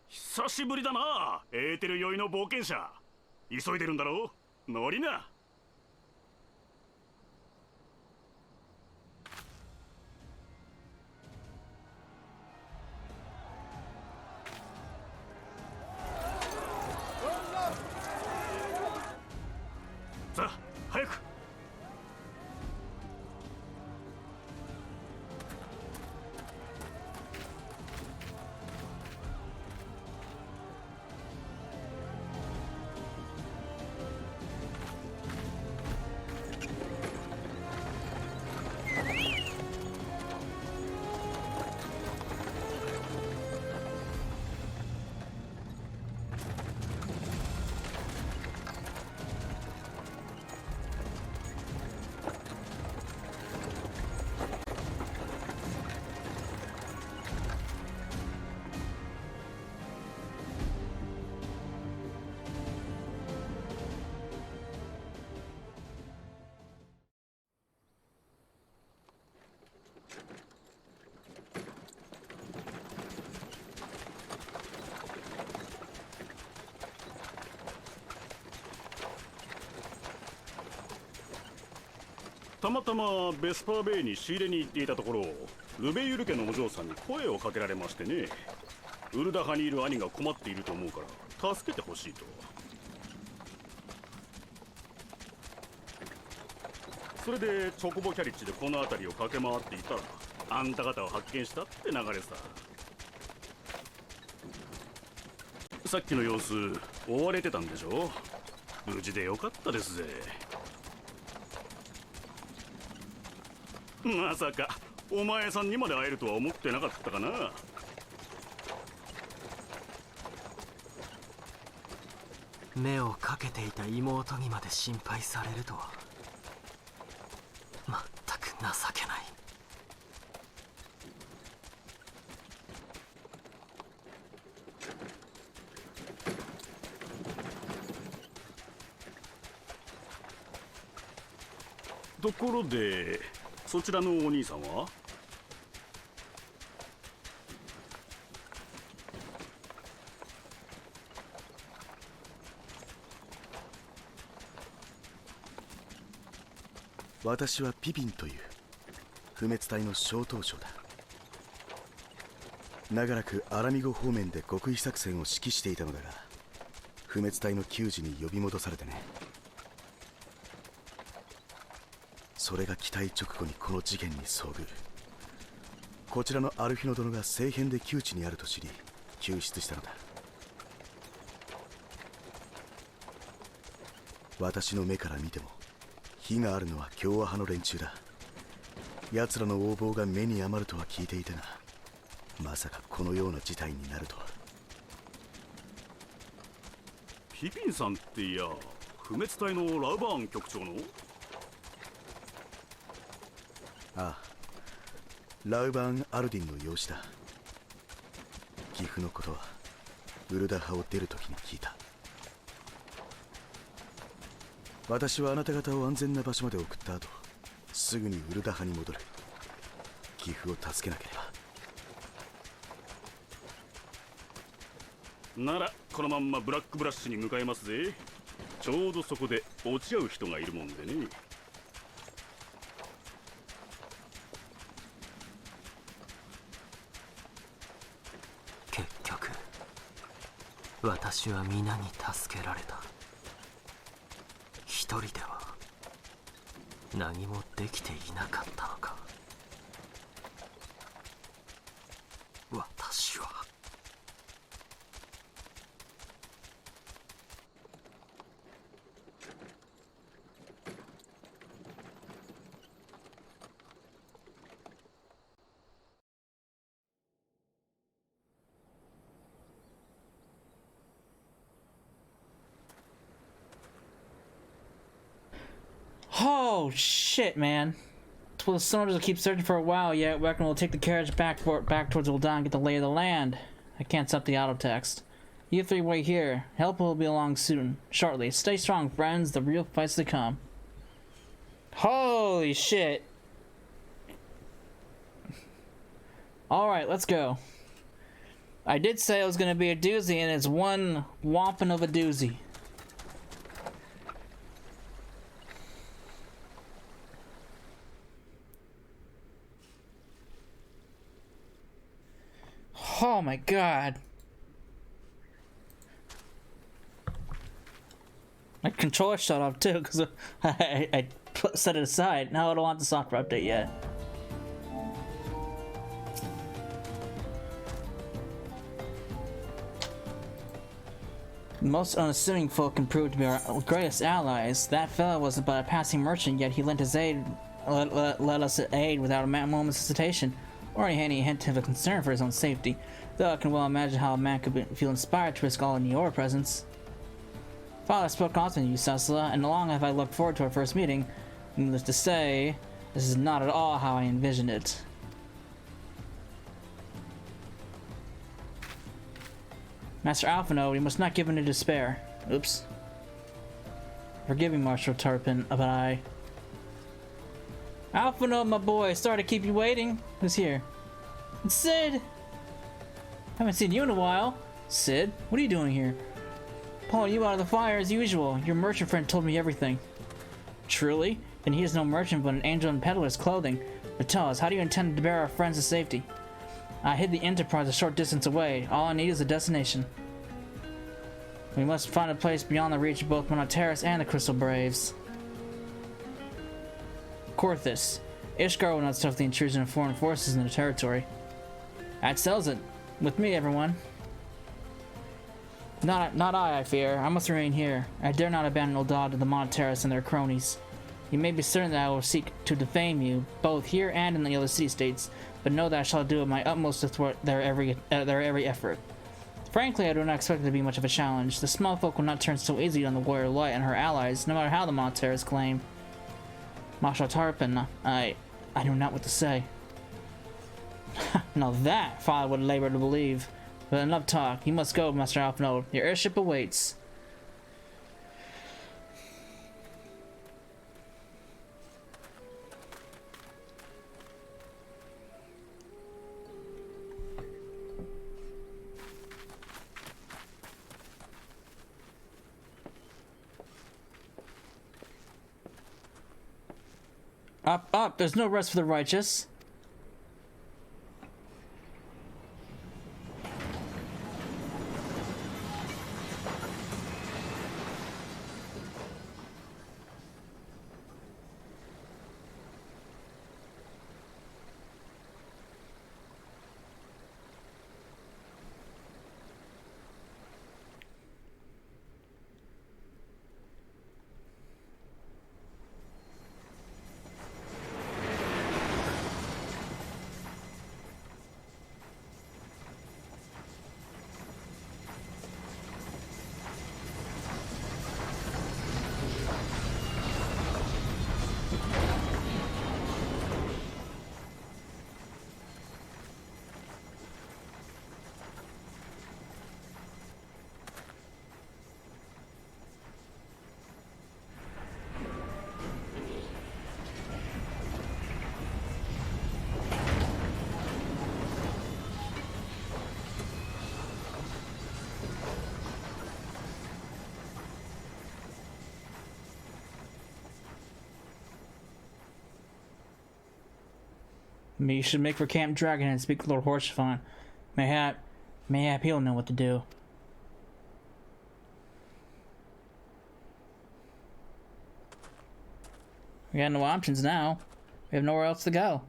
久しぶりだな、エーテル酔いの冒険者。急いでるんだろう。乗りな。さあ早く。たまたまベスパーベイに仕入れに行っていたところ、ルベユル家のお嬢さんに声をかけられましてね。ウルダ派にいる兄が困っていると思うから助けてほしいと。それでチョコボキャリッジでこの辺りを駆け回っていたら、あんた方を発見したって流れさ。さっきの様子追われてたんでしょ。無事でよかったですぜ。まさかお前さんにまで会えるとは思ってなかったかな。目をかけていた妹にまで心配されるとは、まったく情けない。ところでそちらのお兄さんは？私はピピンという不滅隊の小当将だ。長らくアラミゴ方面で極秘作戦を指揮していたのだが、不滅隊の給仕に呼び戻されてね。それが機体直後にこの事件に遭遇。こちらのアルフィノ殿が政変で窮地にあると知り救出したのだ。私の目から見ても火があるのは共和派の連中だ。奴らの横暴が目に余るとは聞いていたが、まさかこのような事態になるとは。ピピンさんっていや、不滅隊のラウバーン局長の？ああ、ラウバーン・アルディンの養子だ。岐阜のことはウルダ派を出るときに聞いた。私はあなた方を安全な場所まで送った後、すぐにウルダ派に戻る。岐阜を助けなければ。ならこのまんまブラックブラッシュに向かいますぜ。ちょうどそこで落ち合う人がいるもんでね。結局私は皆に助けられた。一人では何もできていなかったのか。私はOh shit, man. Well, the soldiers will keep searching for a while yet. Reckon we'll take the carriage back towards Ul'dah and get the lay of the land. I can't stop the auto text. You three wait here. Help will be along soon. Shortly. Stay strong, friends. The real fight's to come. Holy shit. Alright, let's go. I did say it was gonna be a doozy, and it's one whopping of a doozy. Oh my god. My controller shut off too because I set it aside. Now I don't want the software update yet. Most unassuming folk can prove to be our greatest allies. That fellow was but a passing merchant, yet he lent his aid, let us aid without a moment's hesitation, or any hint of a concern for his own safety. Though I can well imagine how a man could feel inspired to risk all in your presence. Father spoke often to you, Cecila, and long have I looked forward to our first meeting. Needless to say, this is not at all how I envisioned it. Master Alphino, we must not give in to despair. Oops. Forgive me, Marshal Turpin, but I... Alphino, my boy, sorry to keep you waiting. Who's here? It's Sid! Haven't seen you in a while. Sid, what are you doing here? Pulling you out of the fire as usual. Your merchant friend told me everything. Truly? Then he is no merchant but an angel in peddler's clothing. But tell us, how do you intend to bear our friends to safety? I hid the Enterprise a short distance away. All I need is a destination. We must find a place beyond the reach of both Monoterras and the Crystal Braves. Korthus. Ishgar will not stuff the intrusion of foreign forces in their territory. That settles it. With me, everyone. Not I fear. I must remain here. I dare not abandon Ul'dah to the Monoterras and their cronies. You may be certain that I will seek to defame you, both here and in the other city-states, but know that I shall do my utmost to thwart their every effort. Frankly, I do not expect it to be much of a challenge. The small folk will not turn so easily on the Warrior Light and her allies, no matter how the Monoterras claim. Masha Tarpon, I know not what to say. Now that Father would labor to believe. But enough talk. You must go, Master Alphinaud. Your airship awaits. Up, up! There's no rest for the righteous. You should make for Camp Dragon and speak with Lord Horsefon. Mayhap he'll know what to do. We got no options now. We have nowhere else to go.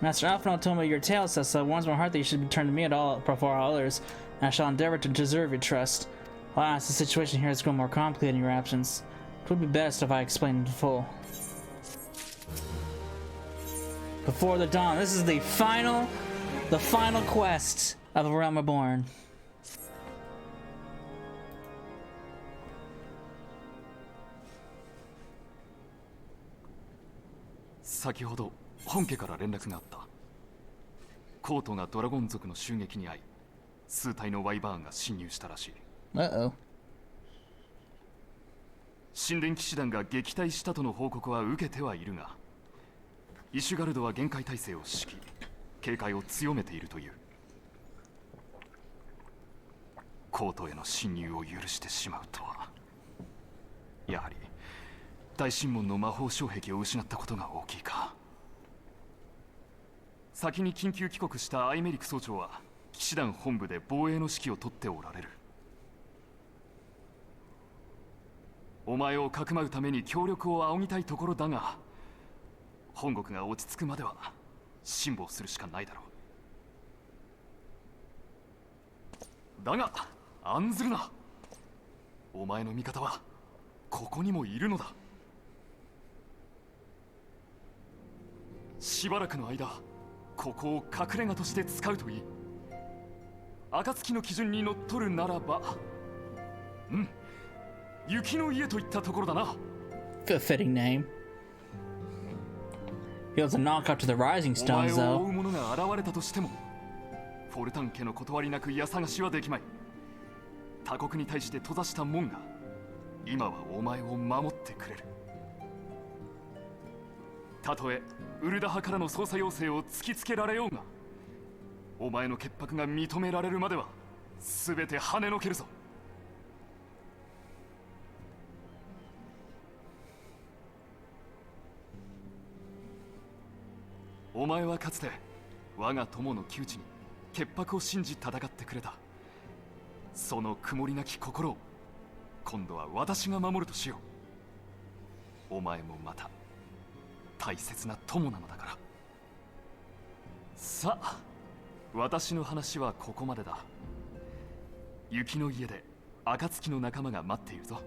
Master Alphinaud told me your tale says so. It warms my heart that you should return to me at all before all others, and I shall endeavor to deserve your trust. Alas, the situation here has grown more complicated in your absence. It would be best if I explained in full. Before the dawn. This is the final quest of the Realm Reborn. Sakihodo 本家から連絡があった。コートがドラゴン族の襲撃に遭い、数体のワイバーンが侵入したらしい。神殿騎士団が撃退したとの報告は受けてはいるが、イシュガルドは厳戒態勢を敷き、警戒を強めているという。コートへの侵入を許してしまうとは、やはり大神門の魔法障壁を失ったことが大きいか。先に緊急帰国したアイメリク総長は騎士団本部で防衛の指揮を取っておられる。お前をかくまうために協力を仰ぎたいところだが、本国が落ち着くまでは辛抱するしかないだろう。だが案ずるな。お前の味方はここにもいるのだ。しばらくの間ここを隠れ家として使うといい。暁の基準にのっとるならば、雪の家といったところだな。fitting name. He was a knockout to the Rising お Stones, 前を追 though. う者が現れたとしてもフォルタン家の断りなく家探しはできまい。他国に対して閉ざした門が今はお前を守ってくれる。たとえウルダ派からの捜査要請を突きつけられようが、お前の潔白が認められるまでは全て跳ねのけるぞ。お前はかつて我が友の窮地に潔白を信じ戦ってくれた。その曇りなき心を今度は私が守るとしよう。お前もまた大切な友なのだから。さあ、私の話はここまでだ。雪の家で暁の仲間が待っているぞ。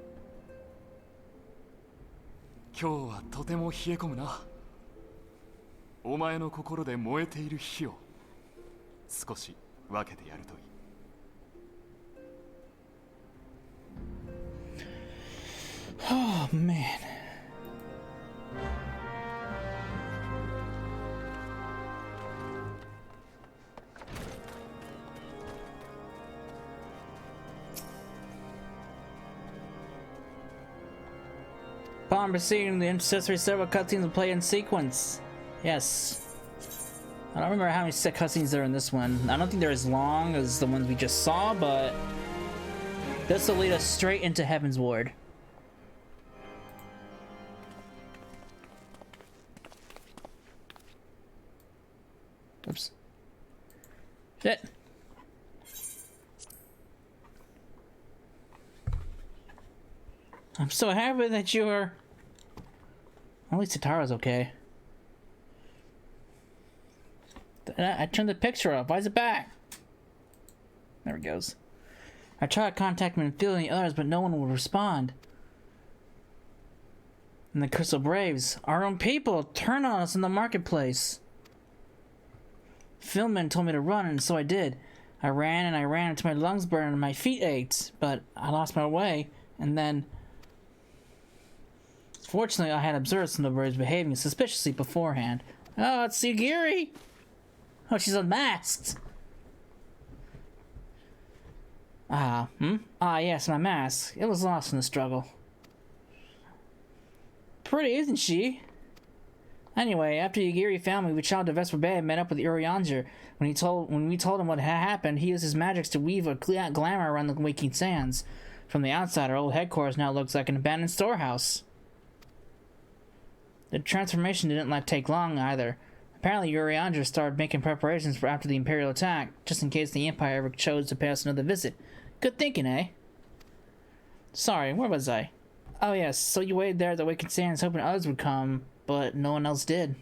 今日はとても冷え込むな。お前の心で燃えている火を少し分けてやるといい。Oh, man. Upon proceeding, the necessary several cutscenes will play in sequence. Yes. I don't remember how many cutscenes there are in this one. I don't think they're as long as the ones we just saw, but this will lead us straight into Heaven's Ward. Oops. Shit. I'm so happy that you're... At least Tara's okay. I turned the picture up. Why is it back? There it goes. I tried to contact him and the others, but no one would respond. And the Crystal Braves, our own people, turned on us in the marketplace. Philman told me to run, and so I did. I ran until my lungs burned and my feet ached, but I lost my way, and then... Fortunately, I had observed some of the birds behaving suspiciously beforehand. Oh, it's Sugiri! Oh, she's unmasked! Ah, yes, my mask. It was lost in the struggle. Pretty, isn't she? Anyway, after Yagiri found me, we traveled to Vesper Bay and met up with Urianger. When we told him what had happened, he used his magics to weave a glamour around the Waking Sands. From the outside, our old headquarters now looks like an abandoned storehouse. The transformation didn't take long either. Apparently, Urianger started making preparations for after the Imperial attack, just in case the Empire ever chose to pay us another visit. Good thinking, eh? Sorry, where was I? Oh yes, so you waited there at the Waking Sands hoping others would come, but no one else did.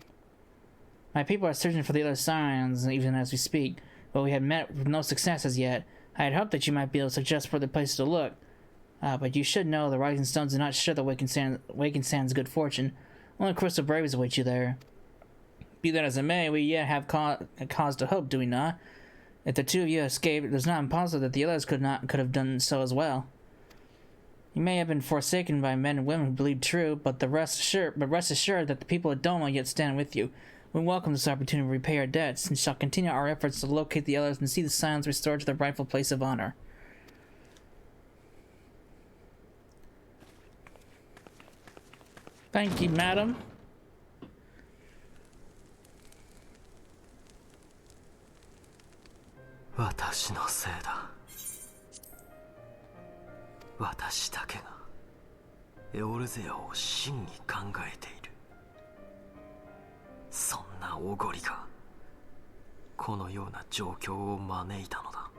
My people are searching for the other signs, even as we speak, but we have met with no success as yet. I had hoped that you might be able to suggest further places to look. But you should know the Rising Stones do not share the Waking Sands' good fortune. Only Crystal Braves await you there. Be that as it may, we yet have cause to hope, do we not? If the two of you escaped, it is not impossible that the others could have done so as well. You may have been forsaken by men and women who believed true, but rest assured that the people of Doma yet stand with you. We welcome this opportunity to repay our debts, and shall continue our efforts to locate the others and see the signs restored to their rightful place of honor. Thank you, madam. Watashi no sei da. Watashi dake ga Eorzeaを真に考えている。そんなおごりがこのような状況を招いたのだ。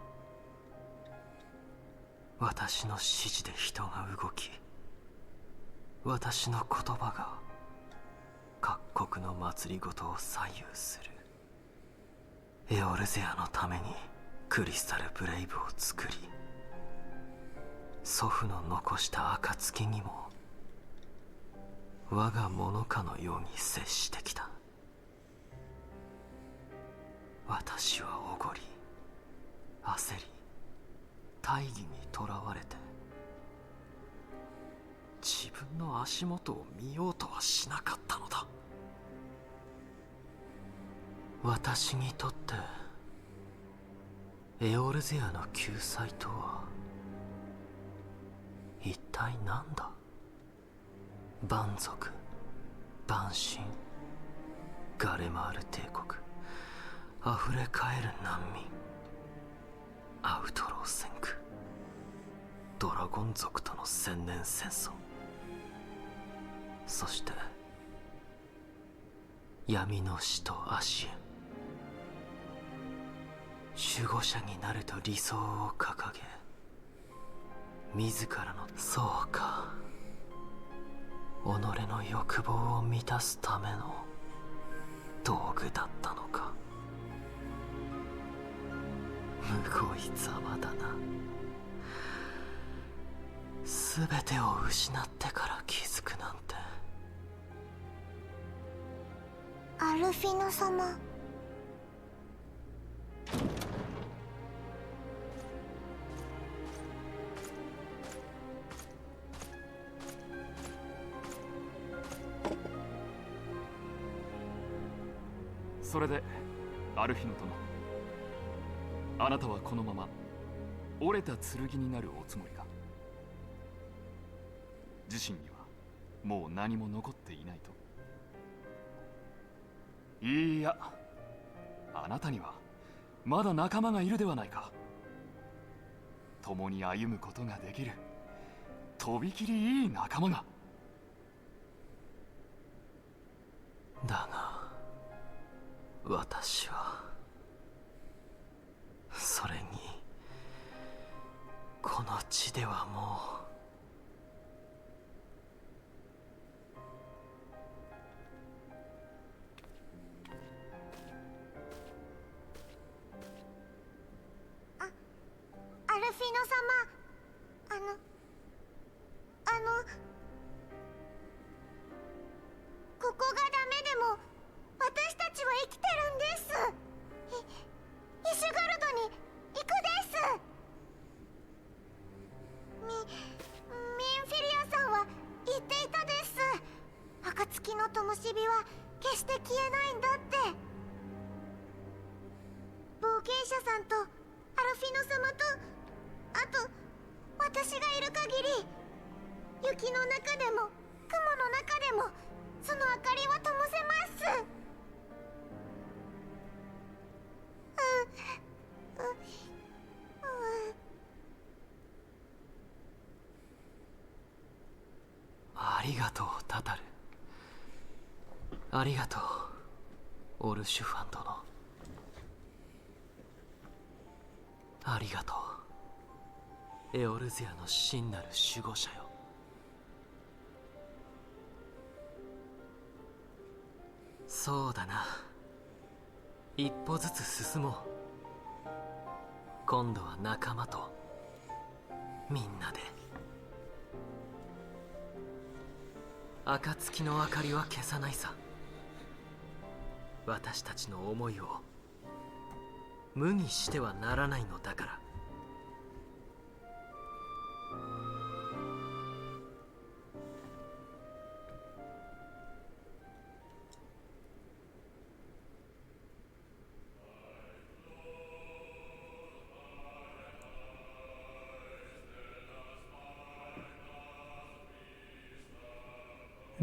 私の指示で人が動き、私の言葉が各国の祭りごとを左右する。エオルゼアのためにクリスタルブレイブを作り、祖父の残した暁にも我が物かのように接してきた。私はおごり、焦り、大義にとらわれて自分分の足元を見ようとはしなかったのだ。私にとってエオルゼアの救済とは一体何だ。蛮族、蛮神、ガレマール帝国、溢れ返る難民、アウトロー戦区、ドラゴン族との千年戦争、そして闇の使徒アシエン。守護者になると理想を掲げ、自らの、そうか、己の欲望を満たすための道具だったのか。むごいざまだな。全てを失ってから気づくなんて。アルフィノ様。それでアルフィノ殿、あなたはこのまま折れた剣になるおつもりか。自身にはもう何も残っていないと。いや、あなたにはまだ仲間がいるではないか。共に歩むことができるとびきりいい仲間が。だが私はそれにこの地ではもうアルフィノ様、ここがダメでも私たちは生きてるんです。イシュガルドに行くです。ミンフィリアさんは言っていたです。暁の灯火は決して消えないんだって。冒険者さんとアルフィノ様と、あと私がいる限り、雪の中でも雲の中でもその明かりは灯せます。ありがとうタタル。ありがとうオルシュファン殿。ありがとうエオルゼアの真なる守護者よ。そうだな、一歩ずつ進もう。今度は仲間とみんなで。暁の明かりは消さないさ。私たちの思いを無にしてはならないのだから。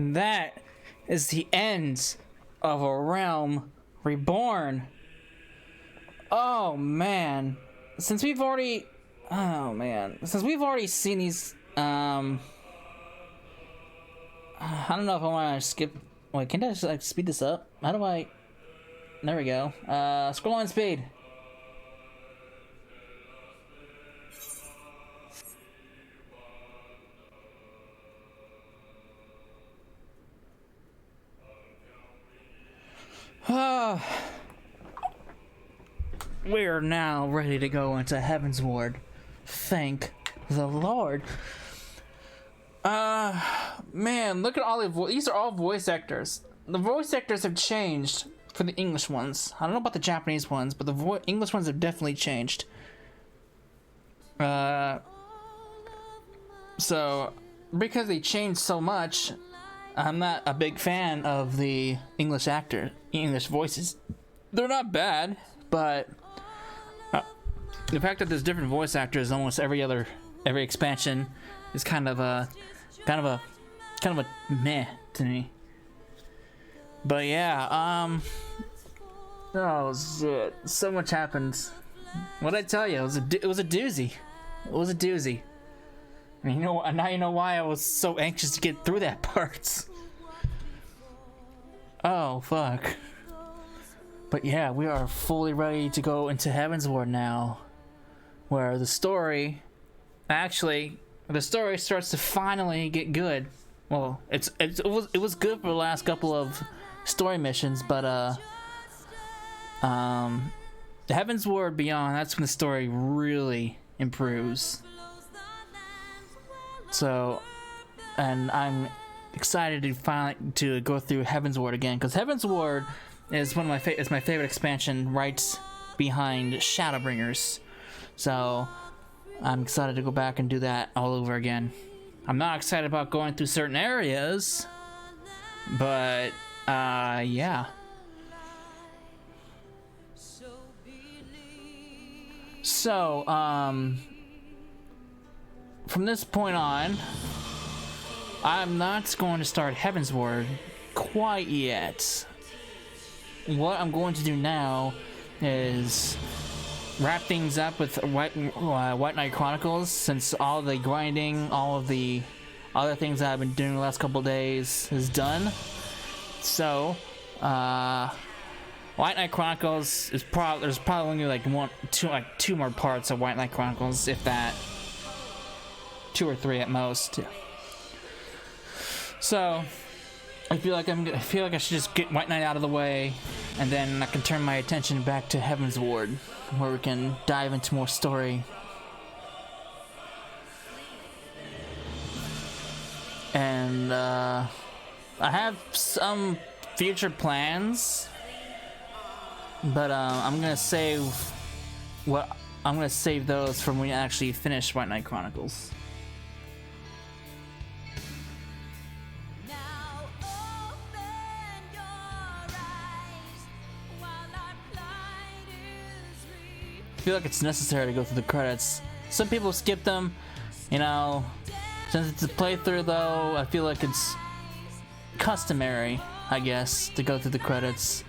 That is the end of a realm reborn. Oh man. Since we've already seen these I don't know if I want to skip. Wait, can I just like speed this up? How do I? There we go. Scroll on speed. We're now ready to go into Heaven's Ward. Thank the Lord. Man, look at all these are all voice actors. The voice actors have changed for the English ones. I don't know about the Japanese ones, but the English ones have definitely changed. So because they changed so much, I'm not a big fan of the English voices. They're not bad, but the fact that there's different voice actors almost every expansion is kind of a meh to me. But yeah, oh shit, so much happens. What'd I tell you? It was a doozy. It was a doozy. And you know, now you know why I was so anxious to get through that part. Oh fuck. But yeah, we are fully ready to go into Heaven's Ward now, where the story starts to finally get good. Well, it was good for the last couple of story missions, but the Heaven's Ward Beyond, that's when the story really improves. So, and I'm excited to finally to go through Heaven's Ward again, because Heaven's Ward is one of my favorite expansion, right behind Shadowbringers. So I'm excited to go back and do that all over again. I'm not excited about going through certain areas, but yeah. So from this point on, I'm not going to start Heaven's Ward quite yet. What I'm going to do now is wrap things up with White Knight Chronicles, since all the grinding, all of the other things that I've been doing the last couple days is done. So, White Knight Chronicles is there's probably only two more parts of White Knight Chronicles, if that. 2 or 3 at most. So I feel like I should just get White Knight out of the way, and then I can turn my attention back to Heaven's Ward, where we can dive into more story. And I have some future plans, but I'm gonna save those from when we actually finish White Knight Chronicles. I feel like it's necessary to go through the credits. Some people skip them, you know. Since it's a playthrough, though, I feel like it's customary, I guess, to go through the credits.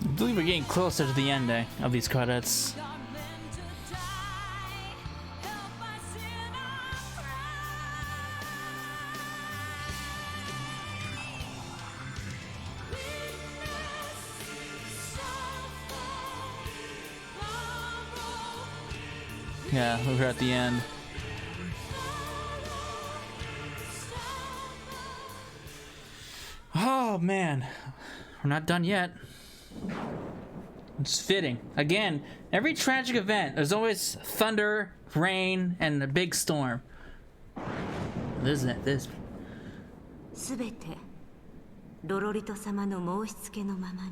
I believe we're getting closer to the end of these credits. Yeah, we're at the end. Oh man, we're not done yet. It's fitting. Again, every tragic event, there's always thunder, rain, and a big storm. Isn't it? This. すべてロロリト様の申し付けのままに。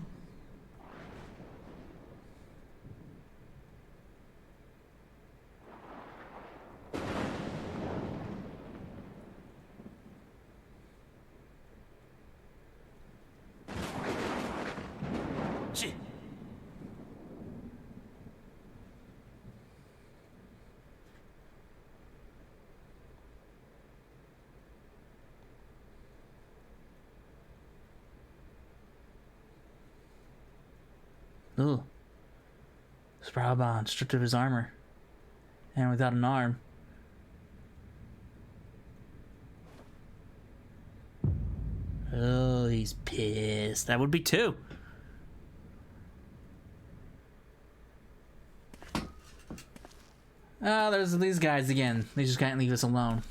Ooh. Sproubound, stripped of his armor. And without an arm. Oh, he's pissed. That would be two. Oh, there's these guys again. They just can't leave us alone.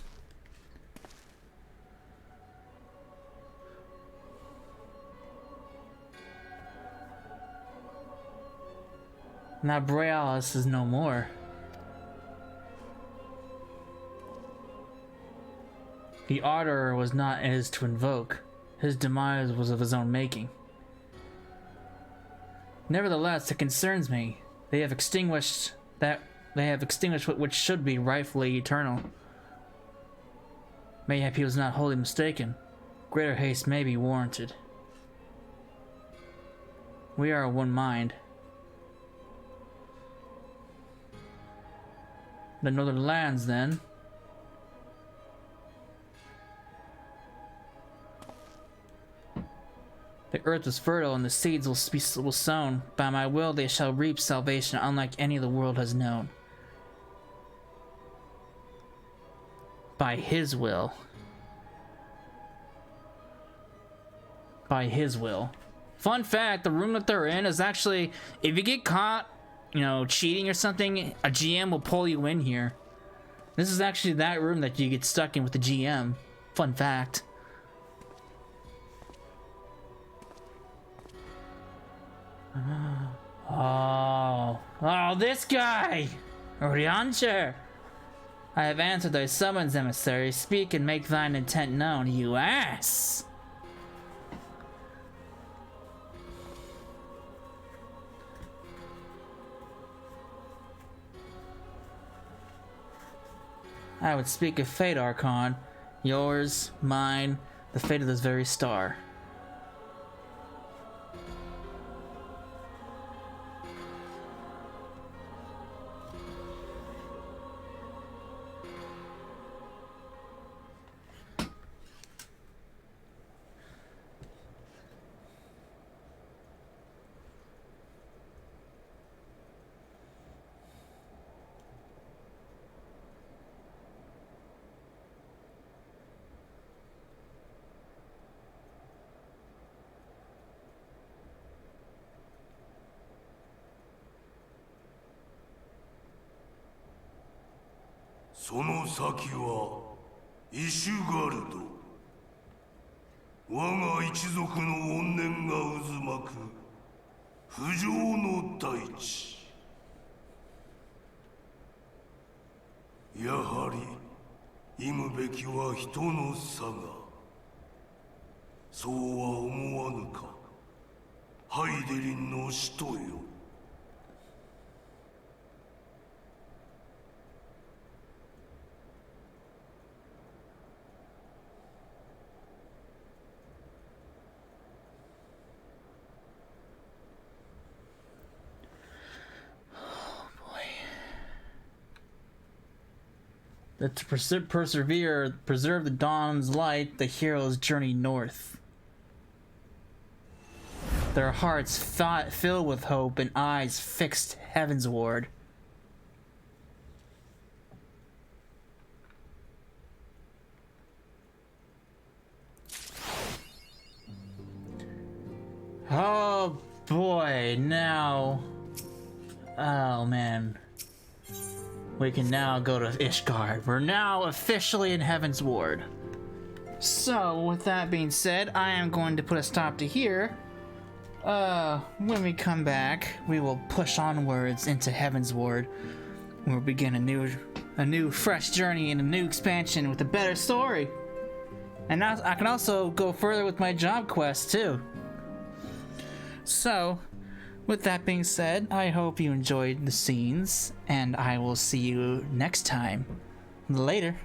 Now Borealis is no more. The ardor was not his to invoke. His demise was of his own making. Nevertheless, it concerns me. They have extinguished what which should be rightfully eternal. Mayhap he was not wholly mistaken. Greater haste may be warranted. We are of one mind. The northern lands, then. The earth is fertile and the seeds will sown. By my will they shall reap salvation unlike any the world has known. By his will. By his will. Fun fact, the room that they're in is actually, if you get caught, you know, cheating or something, a GM will pull you in here. This is actually that room that you get stuck in with the GM. Fun fact. Oh, this guy! Oriancher! I have answered thy summons, emissary. Speak and make thine intent known, you ass! I would speak of fate, Archon. Yours, mine, the fate of this very star.その先はイシュガルド。我が一族の怨念が渦巻く不浄の大地。やはり忌むべきは人の差が。そうは思わぬか、ハイデリンの使徒よ。That to persevere, preserve the dawn's light, the heroes journey north. Their hearts filled with hope and eyes fixed heavensward. Oh boy, now... Oh man. We can now go to Ishgard. We're now officially in Heavensward. So, with that being said, I am going to put a stop to here. When we come back, we will push onwards into Heavensward. We'll begin a new fresh journey and a new expansion with a better story. And now I can also go further with my job quest too. So, with that being said, I hope you enjoyed the scenes, and I will see you next time. Later.